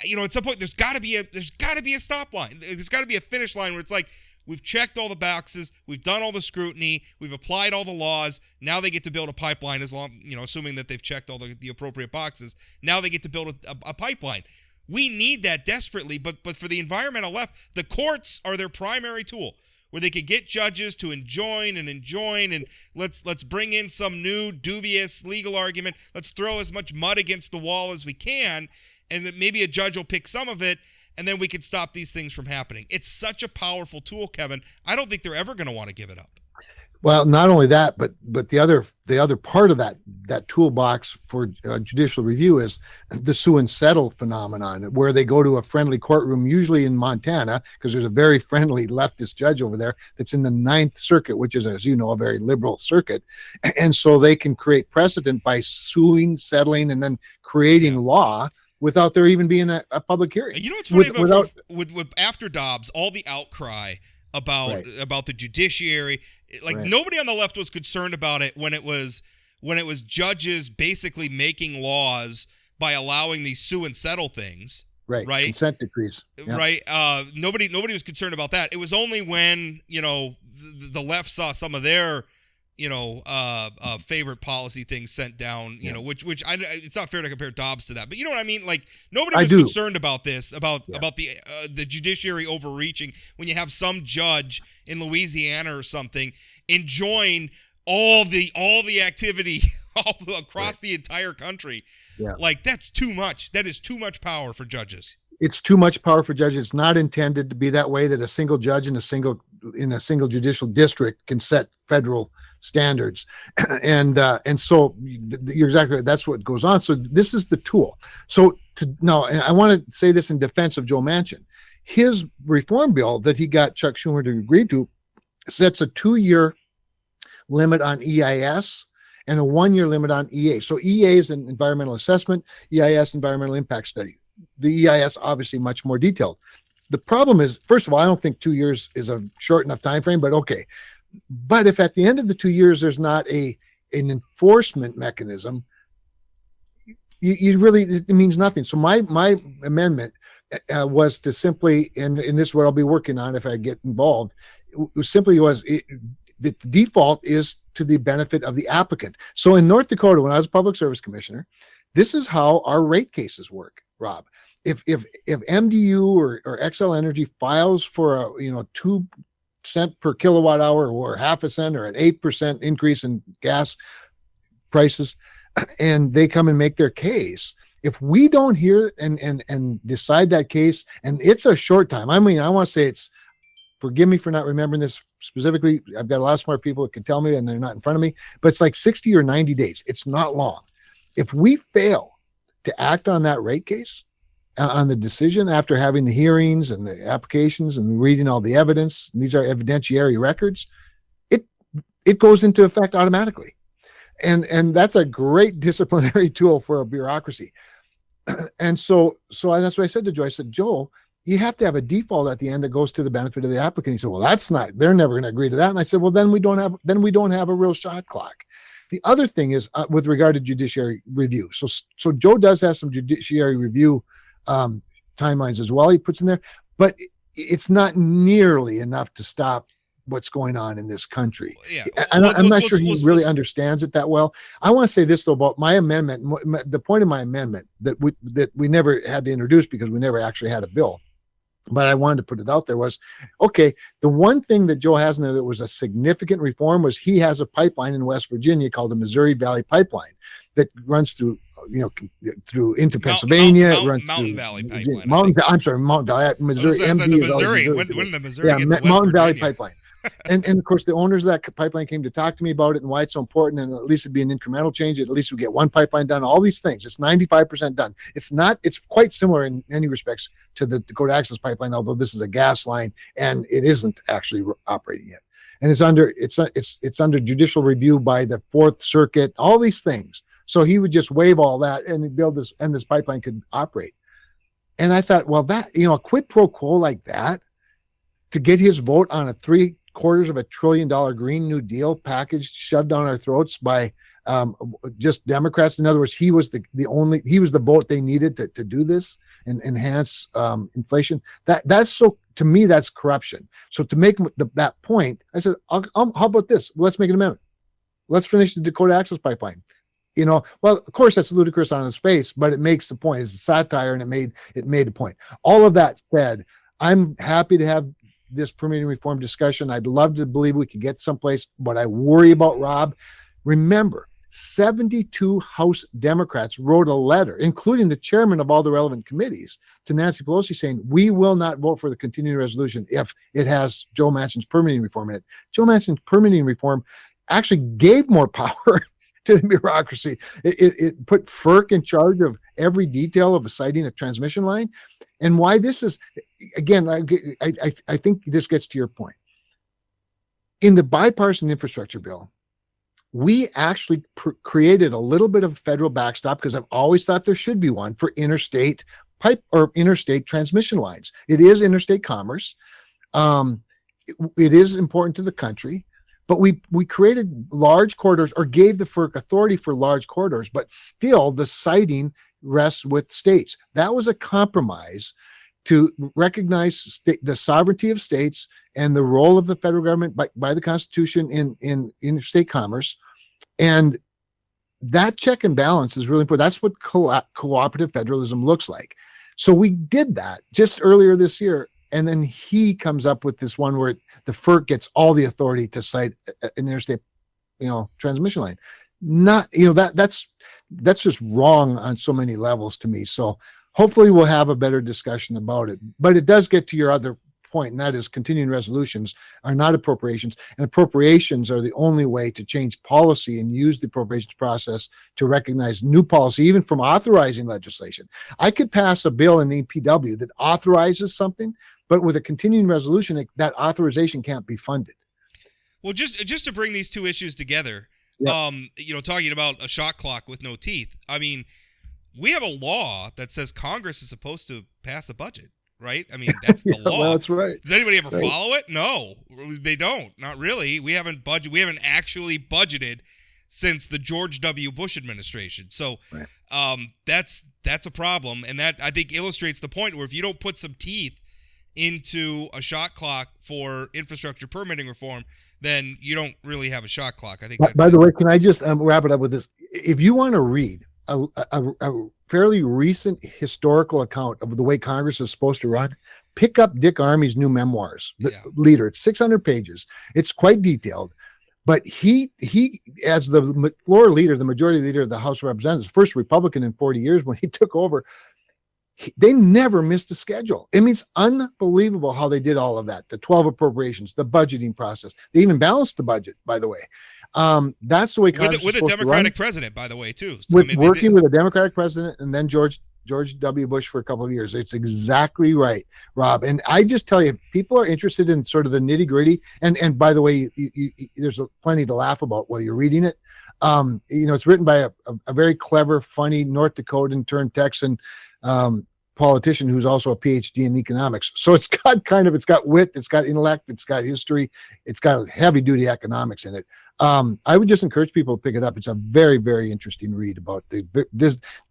At some point there's got to be a stop line. There's got to be a finish line where it's like, we've checked all the boxes, we've done all the scrutiny, we've applied all the laws. Now they get to build a pipeline, as long, assuming that they've checked all the appropriate boxes. Now they get to build a pipeline. We need that desperately, but for the environmental left, the courts are their primary tool, where they could get judges to enjoin, and let's bring in some new dubious legal argument. Let's throw as much mud against the wall as we can, and then maybe a judge will pick some of it, and then we can stop these things from happening. It's such a powerful tool, Kevin. I don't think they're ever going to want to give it up. Well, not only that, but the other part of that toolbox for judicial review is the sue and settle phenomenon, where they go to a friendly courtroom, usually in Montana, because there's a very friendly leftist judge over there that's in the Ninth Circuit, which is, as you know, a very liberal circuit. And so they can create precedent by suing, settling, and then creating law without there even being a public hearing. You know what's funny with after Dobbs, all the outcry about the judiciary, nobody on the left was concerned about it when it was judges basically making laws by allowing these sue and settle things. Right. Consent decrees. Yeah. Right. Nobody was concerned about that. It was only when, the left saw some of their, favorite policy things sent down, which it's not fair to compare Dobbs to that, but you know what I mean? Like, nobody was concerned about this, about the judiciary overreaching when you have some judge in Louisiana or something enjoin all the activity across the entire country. Yeah. Like, that's too much. That is too much power for judges. It's too much power for judges. It's not intended to be that way, that a single judge in a single judicial district can set federal standards. And so you're exactly right. That's what goes on. So this is the tool. So now I want to say this in defense of Joe Manchin. His reform bill that he got Chuck Schumer to agree to sets a 2-year limit on EIS and a 1-year limit on EA. So EA is an environmental assessment, EIS, environmental impact study. The EIS obviously much more detailed. The problem is, first of all, I don't think 2 years is a short enough time frame, but okay. But if at the end of the 2 years there's not an enforcement mechanism, it means nothing. So my amendment was to simply, and this is what I'll be working on if I get involved, the default is to the benefit of the applicant. So in North Dakota, when I was public service commissioner, this is how our rate cases work, Rob. If MDU or Xcel Energy files for a 2 cent per kilowatt hour or half a cent or an 8% increase in gas prices, and they come and make their case, if we don't hear and decide that case, and it's a short time. I mean, I want to say forgive me for not remembering this specifically. I've got a lot of smart people that can tell me, and they're not in front of me, but it's like 60 or 90 days. It's not long. If we fail to act on that rate case, on the decision after having the hearings and the applications and reading all the evidence, and these are evidentiary records, it goes into effect automatically. And that's a great disciplinary tool for a bureaucracy. And so that's what I said to Joe. I said, Joe, you have to have a default at the end that goes to the benefit of the applicant. He said, well, they're never going to agree to that. And I said, well, then we don't have a real shot clock. The other thing is with regard to judiciary review. So Joe does have some judiciary review timelines as well. He puts in there, but it's not nearly enough to stop what's going on in this country. Yeah. And I'm not sure he really understands it that well. I want to say this though about my amendment. The point of my amendment that we never had to introduce because we never actually had a bill, but I wanted to put it out there was, okay, the one thing that Joe has in there that was a significant reform was he has a pipeline in West Virginia called the Missouri Valley Pipeline that runs through into Pennsylvania. It runs Mountain through Valley Pipeline. Mountain Valley, Missouri. Missouri. When the Missouri gets to West Mountain Valley Virginia. Pipeline. And of course the owners of that pipeline came to talk to me about it and why it's so important, and at least it'd be an incremental change. At least we get one pipeline done. All these things. It's 95% done. It's quite similar in many respects to the Dakota Access Pipeline, although this is a gas line and it isn't actually operating yet. And it's under judicial review by the Fourth Circuit. All these things. So he would just waive all that and build this, and this pipeline could operate. And I thought, well, that, a quid pro quo like that to get his vote on a $750 billion Green New Deal package shoved down our throats by just Democrats. In other words, he was he was the vote they needed to do this and enhance inflation. That's so, to me, that's corruption. So to make that point, I said, how about this? Let's make an amendment. Let's finish the Dakota Access Pipeline. Well, of course, that's ludicrous on its face, but it makes the point. It's a satire, and it made a point. All of that said, I'm happy to have this permitting reform discussion. I'd love to believe we could get someplace. What I worry about, Rob, remember, 72 House Democrats wrote a letter, including the chairman of all the relevant committees, to Nancy Pelosi saying, we will not vote for the continuing resolution if it has Joe Manchin's permitting reform in it. Joe Manchin's permitting reform actually gave more power to the bureaucracy. It put FERC in charge of every detail of siting a transmission line. And why this is, again, I think this gets to your point. In the bipartisan infrastructure bill, we actually created a little bit of federal backstop, because I've always thought there should be one for interstate pipe or interstate transmission lines. It is interstate commerce. It is important to the country. But we created large corridors, or gave the FERC authority for large corridors, but still the siting rests with states. That was a compromise to recognize the sovereignty of states and the role of the federal government by the Constitution in interstate commerce. And that check and balance is really important. That's what cooperative federalism looks like. So we did that just earlier this year. And then he comes up with this one where the FERC gets all the authority to cite an interstate, transmission line. Not, that's just wrong on so many levels to me. So hopefully we'll have a better discussion about it. But it does get to your other point, and that is continuing resolutions are not appropriations, and appropriations are the only way to change policy and use the appropriations process to recognize new policy, even from authorizing legislation. I could pass a bill in the EPW that authorizes something, but with a continuing resolution, that authorization can't be funded. Well, just to bring these two issues together, talking about a shot clock with no teeth. I mean, we have a law that says Congress is supposed to pass a budget, right? I mean, that's the law. Well, that's right. Does anybody ever follow it? No, they don't. Not really. We haven't actually budgeted since the George W. Bush administration. So that's a problem, and that, I think, illustrates the point where if you don't put some teeth into a shot clock for infrastructure permitting reform, then you don't really have a shot clock. I think. By the way, can I just wrap it up with this? If you want to read a fairly recent historical account of the way Congress is supposed to run, pick up Dick Armey's new memoirs, The Leader. It's 600 pages. It's quite detailed. But he, as the floor leader, the majority leader of the House of Representatives, first Republican in 40 years, when he took over, they never missed a schedule. I mean, it's unbelievable how they did all of that. The 12 appropriations, the budgeting process. They even balanced the budget, by the way. That's the way Congress with a Democratic president, by the way, too. Working with a Democratic president, and then George W. Bush for a couple of years. It's exactly right, Rob. And I just tell you, if people are interested in sort of the nitty gritty, and by the way, there's plenty to laugh about while you're reading it. It's written by a very clever, funny North Dakotan turned Texan politician who's also a PhD in economics. So it's got wit, it's got intellect, it's got history, it's got heavy duty economics in it. I would just encourage people to pick it up. It's a very, very interesting read about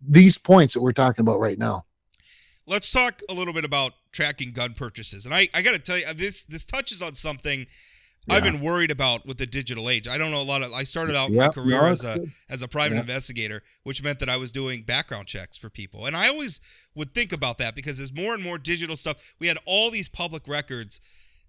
these points that we're talking about right now. Let's talk a little bit about tracking gun purchases. And I got to tell you, this touches on something I've been worried about with the digital age. I don't know a lot of. I started out my career as a private investigator, which meant that I was doing background checks for people, and I always would think about that because there's more and more digital stuff. We had all these public records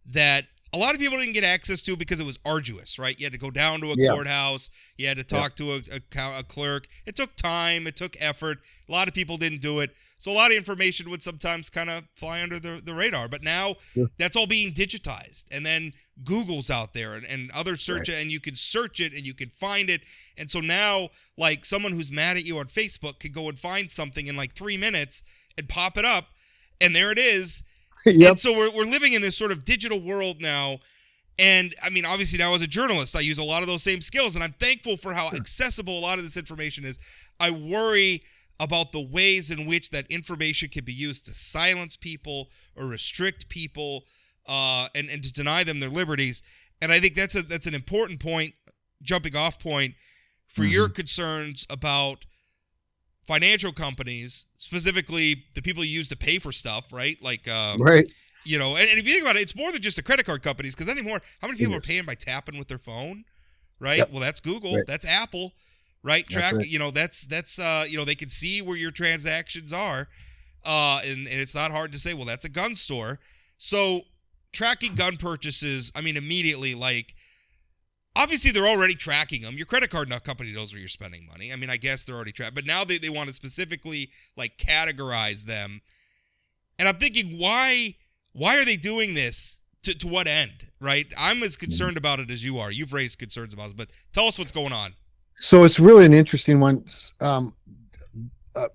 that a lot of people didn't get access to because it was arduous, right? You had to go down to a courthouse. You had to talk to a clerk. It took time. It took effort. A lot of people didn't do it. So a lot of information would sometimes kind of fly under the radar. But now that's all being digitized. And then Google's out there and other search, and you can search it and you can find it. And so now, like, someone who's mad at you on Facebook could go and find something in like 3 minutes and pop it up. And there it is. And so we're living in this sort of digital world now, And I mean, obviously now as a journalist, I use a lot of those same skills, and I'm thankful for how accessible a lot of this information is. I worry about the ways in which that information can be used to silence people or restrict people, and to deny them their liberties. And I think that's an important point, jumping off point, for your concerns about financial companies, specifically the people you use to pay for stuff, right? Like, right. You know, and if you think about it, it's more than just the credit card companies, because anymore, how many people are paying by tapping with their phone, right? Yep. Well, that's Google, Right. that's Apple, right? Track, right. you know, that's you know, they can see where your transactions are, and it's not hard to say, well, that's a gun store. So tracking gun purchases, I mean, immediately, like, obviously they're already tracking them. Your credit card company knows where you're spending money. I mean, I guess they're already tracked, but now they want to specifically like categorize them. And I'm thinking, why are they doing this? To what end, right? I'm as concerned about it as you are. You've raised concerns about it, but tell us what's going on. So it's really an interesting one,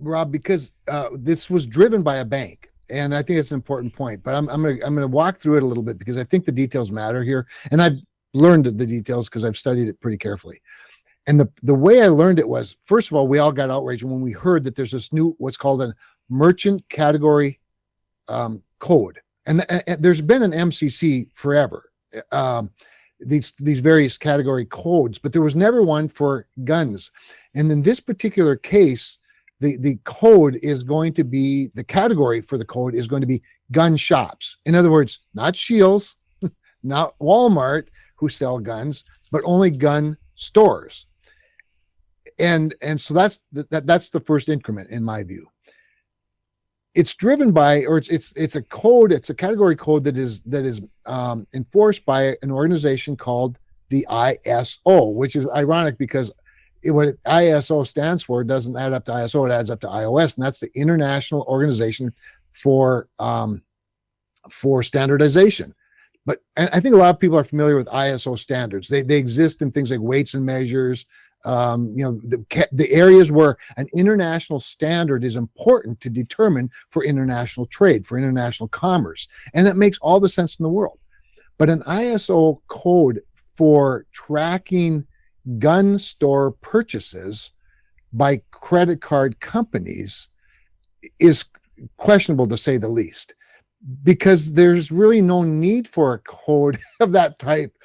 Rob, because this was driven by a bank, and I think it's an important point. But I'm gonna walk through it a little bit because I think the details matter here, and I've learned the details because I've studied it pretty carefully. And the way I learned it was, first of all, we all got outraged when we heard that there's this new what's called a merchant category code, and there's been an MCC forever. These various category codes, but there was never one for guns. And in this particular case, the code is going to be, the category for the code is going to be gun shops. In other words, not Shields, not Walmart who sell guns, but only gun stores. And so that's the first increment in my view. It's driven by, or it's a code, it's a category code that is enforced by an organization called the ISO, which is ironic because what ISO stands for doesn't add up to ISO, it adds up to iOS, and that's the International Organization for Standardization. But and I think a lot of people are familiar with ISO standards. They exist in things like weights and measures. The areas where an international standard is important to determine for international trade, for international commerce. And that makes all the sense in the world. But an ISO code for tracking gun store purchases by credit card companies is questionable, to say the least, because there's really no need for a code of that type,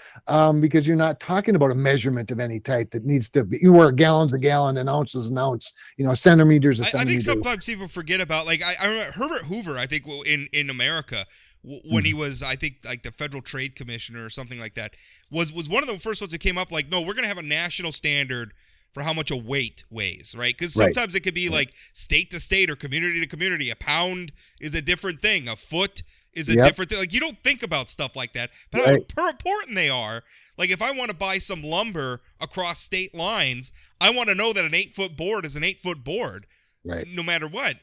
because you're not talking about a measurement of any type that needs to be, where a gallon's a gallon, an ounce is an ounce, centimeters a centimeter. I think sometimes people forget about, like, I remember Herbert Hoover, I think, in America, when he was, I think, like the Federal Trade Commissioner or something like that, was one of the first ones that came up, like, no, we're going to have a national standard for how much a weight weighs, right? Because sometimes it could be like state to state or community to community. A pound is a different thing. A foot is a different thing. Like, you don't think about stuff like that, but how important they are. Like, if I want to buy some lumber across state lines, I want to know that an 8-foot board is an 8-foot board, no matter what.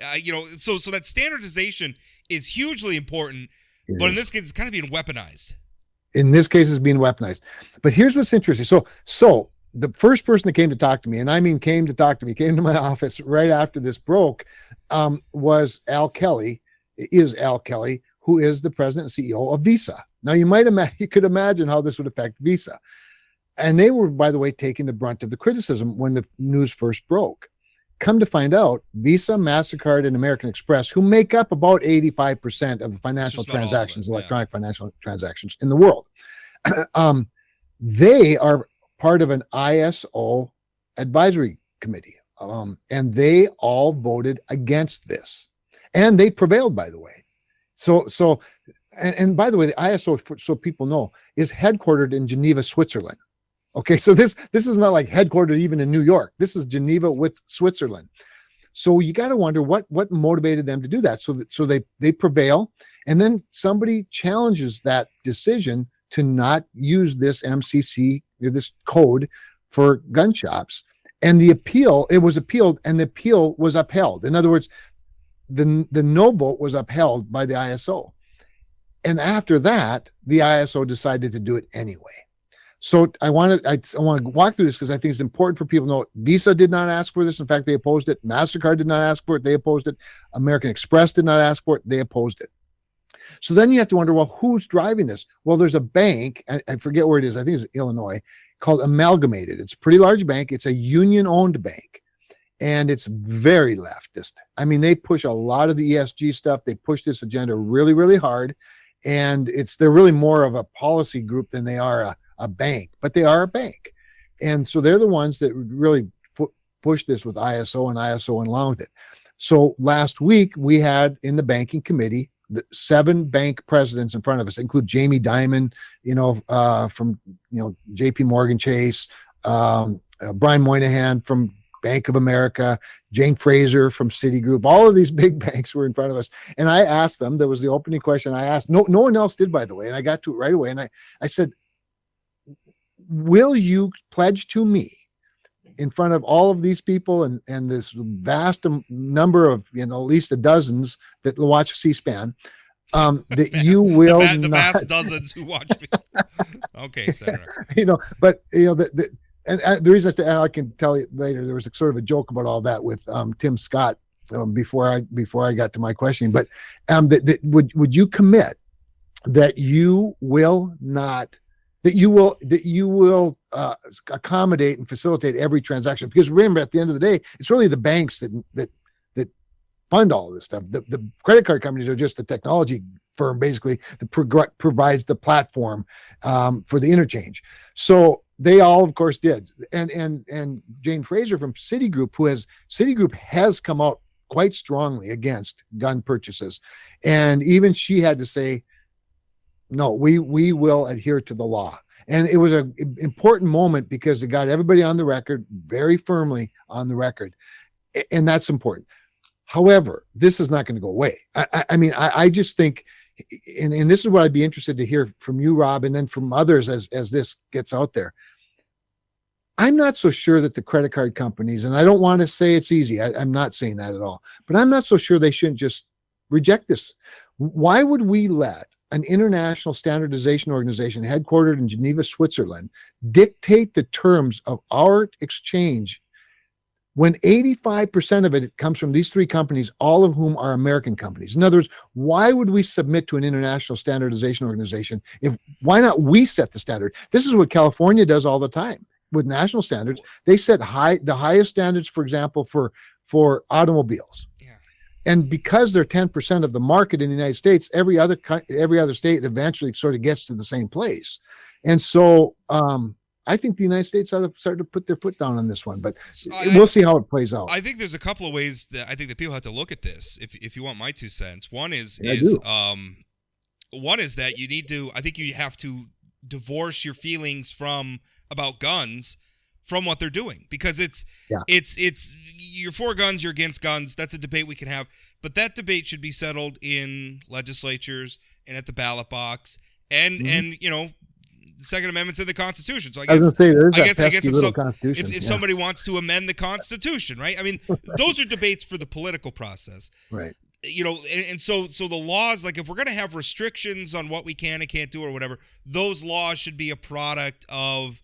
So that standardization is hugely important, but in this case, it's kind of being weaponized. In this case, it's being weaponized. But here's what's interesting. So the first person that came to talk to me, and I mean came to my office right after this broke, was Al Kelly, who is the president and CEO of Visa. Now, you could imagine how this would affect Visa. And they were, by the way, taking the brunt of the criticism when the news first broke. Come to find out, Visa, MasterCard, and American Express, who make up about 85% of the financial transactions, electronic financial transactions in the world, they are part of an ISO advisory committee. And they all voted against this. And they prevailed, by the way. So, and by the way, the ISO, so people know, is headquartered in Geneva, Switzerland. Okay, so this is not like headquartered even in New York. This is Geneva with Switzerland. So you got to wonder what motivated them to do that. So they prevail, and then somebody challenges that decision to not use this MCC, this code for gun shops. And it was appealed, and the appeal was upheld. In other words, the no vote was upheld by the ISO. And after that, the ISO decided to do it anyway. So I want to walk through this because I think it's important for people to know Visa did not ask for this. In fact, they opposed it. MasterCard did not ask for it. They opposed it. American Express did not ask for it. They opposed it. So then you have to wonder, well, who's driving this? Well, there's a bank, I forget where it is. I think it's Illinois, called Amalgamated. It's a pretty large bank. It's a union-owned bank, and it's very leftist. I mean, they push a lot of the ESG stuff. They push this agenda really, really hard, and they're really more of a policy group than they are a bank, but they are a bank. And so they're the ones that really push this with ISO and ISO along with it. So last week we had in the banking committee, the 7 bank presidents in front of us, include Jamie Dimon, from JP Morgan Chase, Brian Moynihan from Bank of America, Jane Fraser from Citigroup. All of these big banks were in front of us. And I asked them, there was the opening question I asked, no one else did, by the way. And I got to it right away. And I said, will you pledge to me in front of all of these people and this vast number of, at least the dozens that watch C-SPAN, that you will the vast dozens who watch me. Okay, Senator. And the reason I say, and I can tell you later, there was sort of a joke about all that with Tim Scott before I got to my question. But would you commit that you will not, that you will accommodate and facilitate every transaction? Because remember, at the end of the day, it's really the banks that fund all of this stuff. The credit card companies are just the technology firm, basically, that provides the platform for the interchange. So they all, of course, did. And Jane Fraser from Citigroup has come out quite strongly against gun purchases, and even she had to say, no, we will adhere to the law. And it was an important moment because it got everybody on the record, very firmly on the record. And that's important. However, this is not going to go away. I just think, and this is what I'd be interested to hear from you, Rob, and then from others as this gets out there. I'm not so sure that the credit card companies, and I don't want to say it's easy, I'm not saying that at all, but I'm not so sure they shouldn't just reject this. Why would we let an international standardization organization headquartered in Geneva, Switzerland, dictate the terms of our exchange when 85% of it comes from these 3 companies, all of whom are American companies? In other words, why would we submit to an international standardization organization? Why not we set the standard? This is what California does all the time with national standards. They set the highest standards, for example, for automobiles. And because they're 10% of the market in the United States, every other state eventually sort of gets to the same place. And so I think the United States ought to start to put their foot down on this one, but we'll see how it plays out. I think there's a couple of ways that I think that people have to look at this. If you want my 2 cents, one is that you need to, I think you have to divorce your feelings about guns from what they're doing, because it's you're for guns, you're against guns. That's a debate we can have, but that debate should be settled in legislatures and at the ballot box, and the Second Amendment's in the Constitution. So I guess if somebody wants to amend the Constitution, right? I mean, those are debates for the political process, right? And so the laws, like if we're going to have restrictions on what we can and can't do or whatever, those laws should be a product of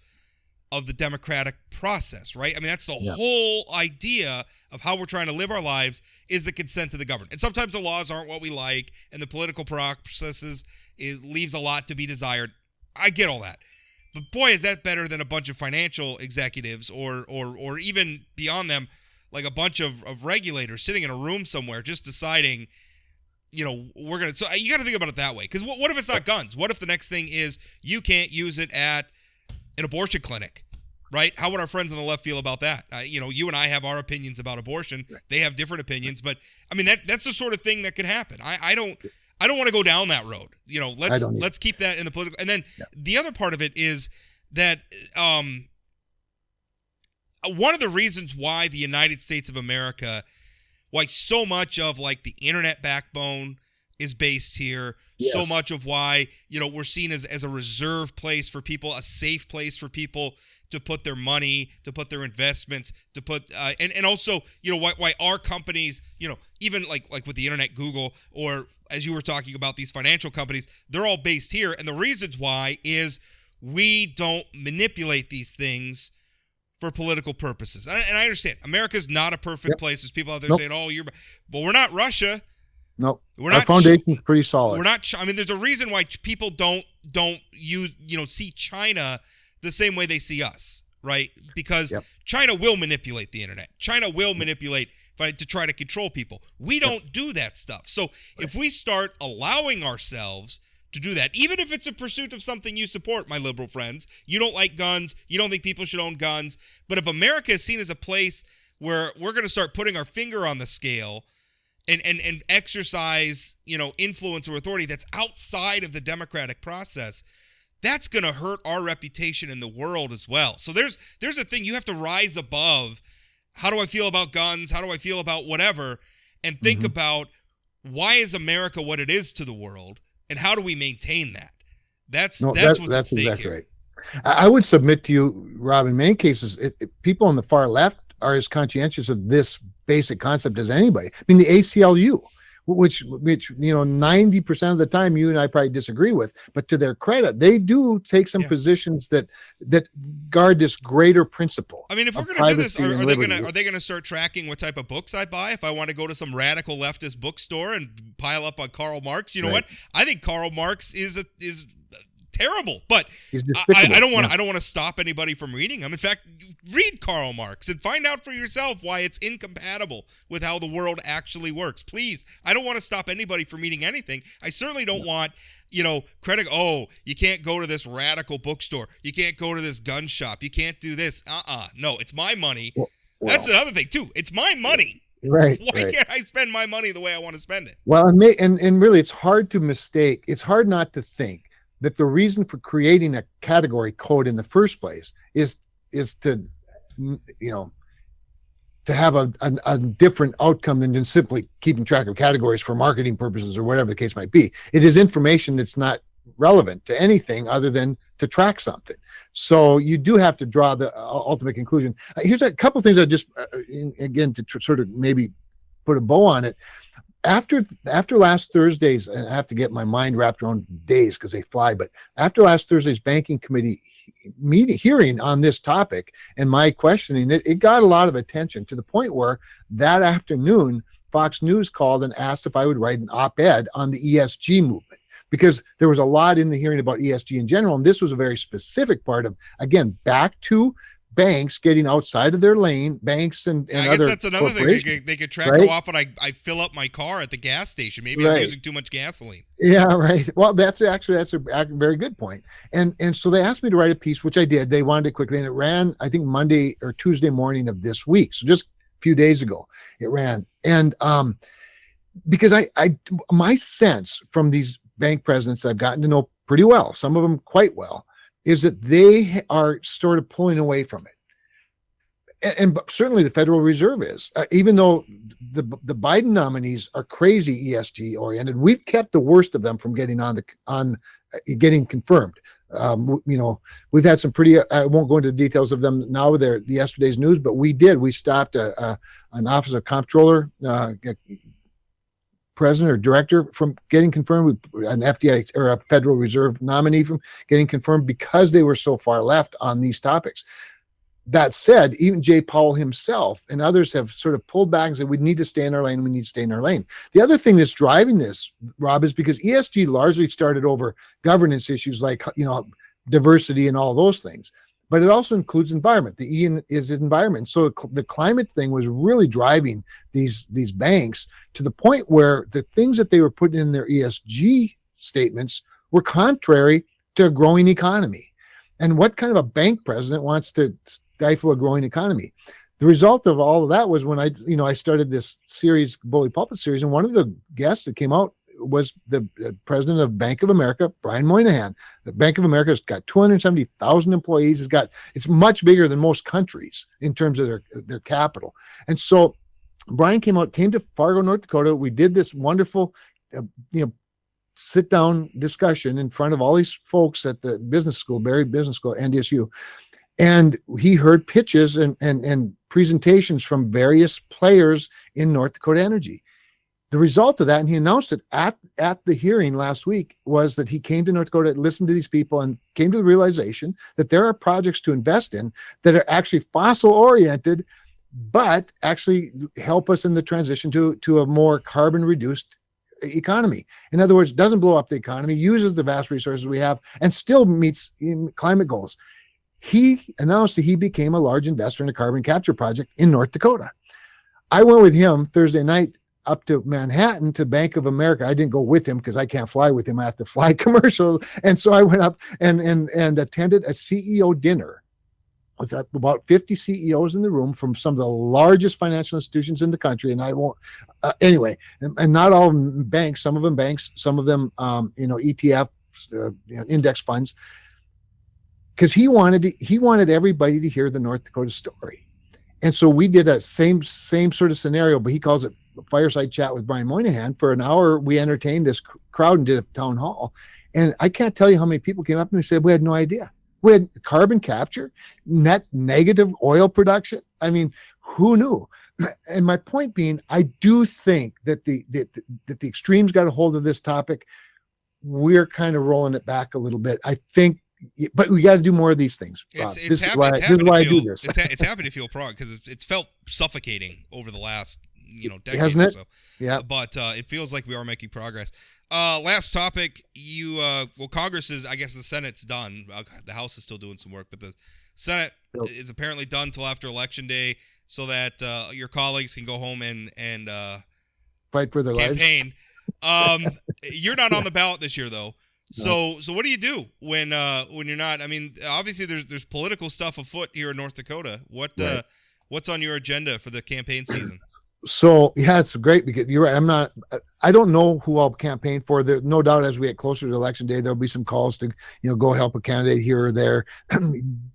the democratic process, right? I mean, that's the whole idea of how we're trying to live our lives, is the consent of the governed. And sometimes the laws aren't what we like, and the political processes leaves a lot to be desired. I get all that. But boy, is that better than a bunch of financial executives or even beyond them, like a bunch of regulators sitting in a room somewhere just deciding, we're going to... So you got to think about it that way. Because what if it's not guns? What if the next thing is you can't use it at an abortion clinic, right? How would our friends on the left feel about that? You and I have our opinions about abortion. Right. They have different opinions, but I mean that's the sort of thing that could happen. I don't want to go down that road. Let's keep that in the political. And then the other part of it is that one of the reasons why the United States of America, why so much of like the internet backbone is based here. Yes. So much of why, we're seen as a reserve place for people, a safe place for people to put their money, to put their investments, to put, and also, why our companies, even like with the internet, Google, or as you were talking about these financial companies, they're all based here. And the reasons why is we don't manipulate these things for political purposes. And I understand America's not a perfect place. There's people out there saying, but we're not Russia. No, We're our not foundation's pretty solid. We're not. I mean, there's a reason why people don't use see China the same way they see us, right? Because China will manipulate the internet. China will manipulate to try to control people. We don't do that stuff. So if we start allowing ourselves to do that, even if it's a pursuit of something you support, my liberal friends, you don't like guns, you don't think people should own guns, but if America is seen as a place where we're going to start putting our finger on the scale and exercise, influence or authority that's outside of the democratic process, that's going to hurt our reputation in the world as well. So there's a thing you have to rise above. How do I feel about guns? How do I feel about whatever? And think about, why is America what it is to the world, and how do we maintain that? That's what's at stake exactly here. Right. I would submit to you, Rob, in many cases, people on the far left are as conscientious of this basic concept as anybody. I mean, the ACLU, which 90% of the time you and I probably disagree with, but to their credit, they do take some positions that guard this greater principle. I mean, if we're going to do this, are they going to start tracking what type of books I buy? If I want to go to some radical leftist bookstore and pile up on Karl Marx, you know what? I think Karl Marx is terrible, but I don't want to stop anybody from reading them. In fact, read Karl Marx and find out for yourself why it's incompatible with how the world actually works. Please, I don't want to stop anybody from reading anything. I certainly don't want, credit. Oh, you can't go to this radical bookstore. You can't go to this gun shop. You can't do this. No, it's my money. That's another thing too. It's my money. Right. Why can't I spend my money the way I want to spend it? Well, and really, it's hard to mistake. It's hard not to think that the reason for creating a category code in the first place is to have a different outcome than just simply keeping track of categories for marketing purposes or whatever the case might be. It is information that's not relevant to anything other than to track something. So you do have to draw the ultimate conclusion. Here's a couple things I just, again, to sort of maybe put a bow on it. After last Thursday's, and I have to get my mind wrapped around days because they fly, but after last Thursday's banking committee hearing on this topic and my questioning, it got a lot of attention to the point where that afternoon, Fox News called and asked if I would write an op-ed on the ESG movement, because there was a lot in the hearing about ESG in general. And this was a very specific part of, again, back to banks getting outside of their lane, banks and I other guess that's another thing. They could track how often I fill up my car at the gas station. Maybe I'm using too much gasoline. Yeah, right. Well, that's a very good point. And so they asked me to write a piece, which I did. They wanted it quickly, and it ran, I think, Monday or Tuesday morning of this week. So just a few days ago, it ran. And because my sense from these bank presidents I've gotten to know pretty well, some of them quite well, is that they are sort of pulling away from it. And certainly the Federal Reserve is, even though the Biden nominees are crazy ESG oriented, we've kept the worst of them from getting getting confirmed. We've had some pretty, I won't go into the details of them now with yesterday's news, but we stopped an Office of Comptroller, president or director from getting confirmed, an FDIC or a Federal Reserve nominee from getting confirmed, because they were so far left on these topics. That said, even Jay Powell himself and others have sort of pulled back and said, we need to stay in our lane. We need to stay in our lane. The other thing that's driving this, Rob, is because ESG largely started over governance issues like, diversity and all those things. But it also includes environment. The E is environment. So the climate thing was really driving these banks to the point where the things that they were putting in their ESG statements were contrary to a growing economy. And what kind of a bank president wants to stifle a growing economy? The result of all of that was when I started this series, Bully Pulpit series, and one of the guests that came out was the president of Bank of America, Brian Moynihan. The Bank of America has got 270,000 employees. It's much bigger than most countries in terms of their capital. And so Brian came to Fargo, North Dakota. We did this wonderful, sit down discussion in front of all these folks at the business school, Barry Business School, NDSU. And he heard pitches and presentations from various players in North Dakota energy. The result of that, and he announced it at the hearing last week, was that he came to North Dakota, listened to these people, and came to the realization that there are projects to invest in that are actually fossil-oriented, but actually help us in the transition to a more carbon-reduced economy. In other words, doesn't blow up the economy, uses the vast resources we have, and still meets climate goals. He announced that he became a large investor in a carbon capture project in North Dakota. I went with him Thursday night up to Manhattan to Bank of America. I didn't go with him because I can't fly with him. I have to fly commercial. And so I went up and attended a CEO dinner with about 50 CEOs in the room from some of the largest financial institutions in the country. And I won't, anyway, and not all banks, some of them, ETF, index funds, because he wanted everybody to hear the North Dakota story. And so we did a same sort of scenario, but he calls it fireside chat with Brian Moynihan. For an hour, we entertained this crowd and did a town hall. And I can't tell you how many people came up to me and said, we had no idea. We had carbon capture, net negative oil production. I mean, who knew? And my point being, I do think that the extremes got a hold of this topic. We're kind of rolling it back a little bit. I think, but we got to do more of these things. This is why I do this. It's happy to feel proud because it's felt suffocating over the last decade Hasn't or it? so. Yeah. But it feels like we are making progress. Last topic, Congress is, I guess the Senate's done. The House is still doing some work, but the Senate is apparently done till after Election Day so that your colleagues can go home and fight for their campaign. You're not on the ballot this year, though. So what do you do when you're not? I mean, obviously there's political stuff afoot here in North Dakota. What's on your agenda for the campaign season? So yeah, it's great because you're right. I don't know who I'll campaign for. There, no doubt, as we get closer to Election Day, there'll be some calls to go help a candidate here or there.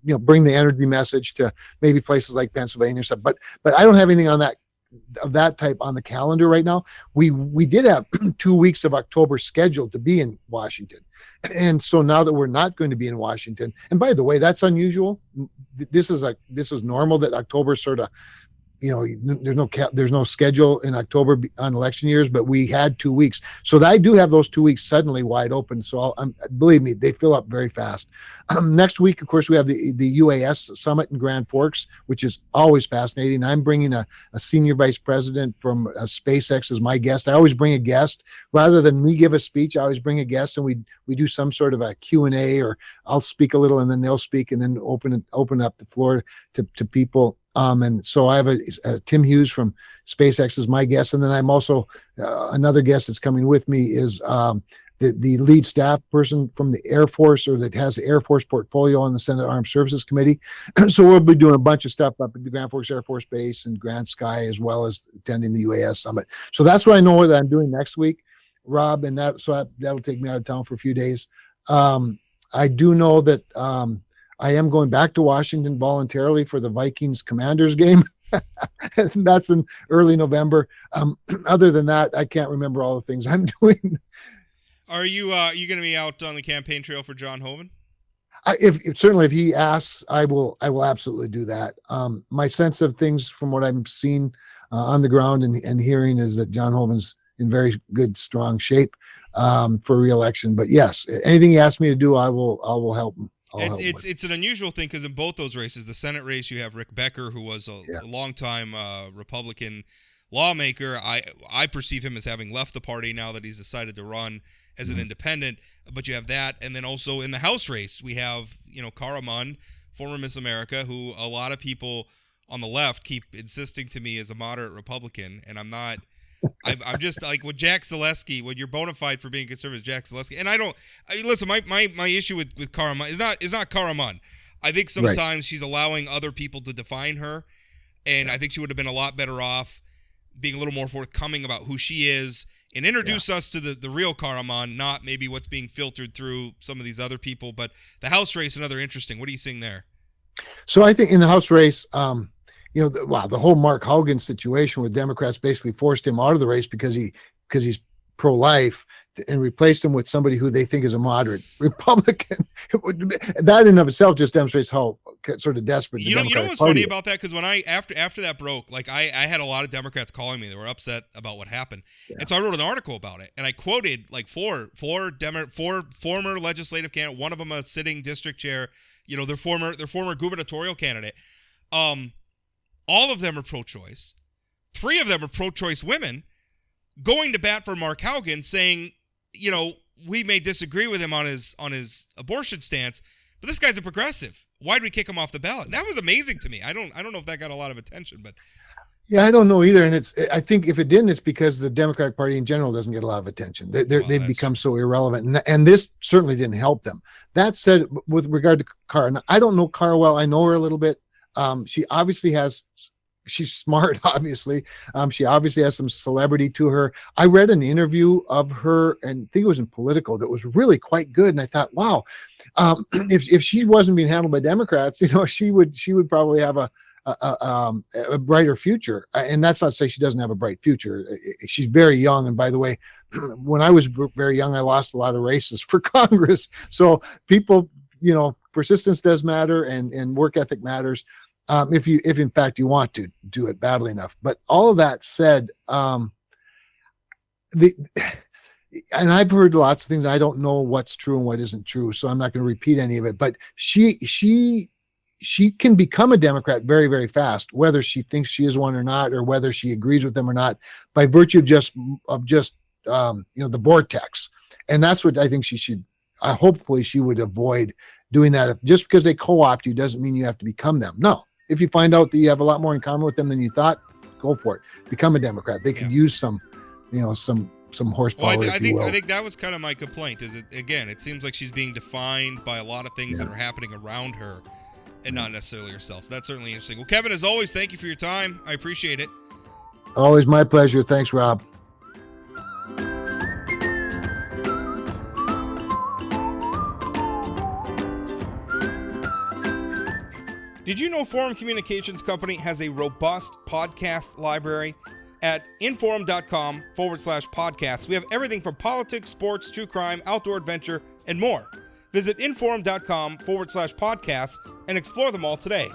Bring the energy message to maybe places like Pennsylvania or stuff. But I don't have anything of that type on the calendar right now. We did have 2 weeks of October scheduled to be in Washington. And so now that we're not going to be in Washington, and by the way, that's unusual. This is normal that October sort of, there's no schedule in October on election years, but we had 2 weeks. So I do have those 2 weeks suddenly wide open. So believe me, they fill up very fast. Next week, of course, we have the UAS Summit in Grand Forks, which is always fascinating. I'm bringing a senior vice president from SpaceX as my guest. I always bring a guest. Rather than me give a speech, I always bring a guest, and we do some sort of a Q&A, or I'll speak a little and then they'll speak, and then open up the floor to people. And so I have a Tim Hughes from SpaceX as my guest. And then I'm also another guest that's coming with me is the lead staff person from the Air Force, or that has the Air Force portfolio on the Senate Armed Services Committee. So we'll be doing a bunch of stuff up at the Grand Forks Air Force Base and Grand Sky, as well as attending the UAS Summit. So that's what I know that I'm doing next week, Rob, and that'll take me out of town for a few days. I do know that I am going back to Washington voluntarily for the Vikings Commanders game. That's in early November. Other than that, I can't remember all the things I'm doing. Are you going to be out on the campaign trail for John Hoeven? If he asks, I will absolutely do that. My sense of things from what I'm seeing on the ground and hearing is that John Hoeven's in very good, strong shape for re-election. But yes, anything he asks me to do, I will help him. It's an unusual thing because in both those races, the Senate race, you have Rick Becker, who was a longtime Republican lawmaker. I perceive him as having left the party now that he's decided to run as an independent. But you have that, and then also in the House race, we have Cara Munn, former Miss America, who a lot of people on the left keep insisting to me is a moderate Republican, and I'm not. I'm just like with Jack Zaleski, when you're bona fide for being conservative, Jack Zaleski. And listen, my issue with Cara Munn is not Cara Munn. I think sometimes she's allowing other people to define her, and I think she would have been a lot better off being a little more forthcoming about who she is and introduce us to the real Cara Munn, not maybe what's being filtered through some of these other people. But the House race, another interesting. What are you seeing there? So I think in the House race, the whole Mark Haugen situation where Democrats basically forced him out of the race because he's pro-life and replaced him with somebody who they think is a moderate Republican. That in and of itself just demonstrates how sort of desperate the Democratic Party is. Funny about that? Because when after that broke, like I had a lot of Democrats calling me. They were upset about what happened, and so I wrote an article about it, and I quoted like four former legislative candidates. One of them a sitting district chair. Their former gubernatorial candidate. All of them are pro-choice. 3 of them are pro-choice women. going to bat for Mark Haugen, saying, you know, we may disagree with him on his abortion stance, but this guy's a progressive. Why'd we kick him off the ballot? That was amazing to me. I don't know if that got a lot of attention, but yeah, I don't know either. And I think if it didn't, it's because the Democratic Party in general doesn't get a lot of attention. They've become so irrelevant, and this certainly didn't help them. That said, with regard to Carr, and I don't know Carr well. I know her a little bit. She obviously she's smart, obviously. She obviously has some celebrity to her. I read an interview of her, and I think it was in Politico, that was really quite good. And I thought, wow, if she wasn't being handled by Democrats, you know, she would probably have a brighter future. And that's not to say she doesn't have a bright future. She's very young. And by the way, when I was very young, I lost a lot of races for Congress. So people, you know, persistence does matter, and work ethic matters. If in fact you want to do it badly enough. But all of that said, and I've heard lots of things. I don't know what's true and what isn't true, so I'm not going to repeat any of it. But she can become a Democrat very, very fast, whether she thinks she is one or not, or whether she agrees with them or not, by virtue of just you know, the vortex. And that's what I think she should. Hopefully, she would avoid doing that. Just because they co-opt you doesn't mean you have to become them. No, if you find out that you have a lot more in common with them than you thought, go for it. Become a Democrat. They could use some horsepower. Well, I think that was kind of my complaint. It seems like she's being defined by a lot of things that are happening around her, and not necessarily herself. So that's certainly interesting. Well, Kevin, as always, thank you for your time. I appreciate it. Always my pleasure. Thanks, Rob. Did you know Forum Communications Company has a robust podcast library? At inforum.com/podcasts, we have everything from politics, sports, true crime, outdoor adventure, and more. Visit inforum.com/podcasts and explore them all today.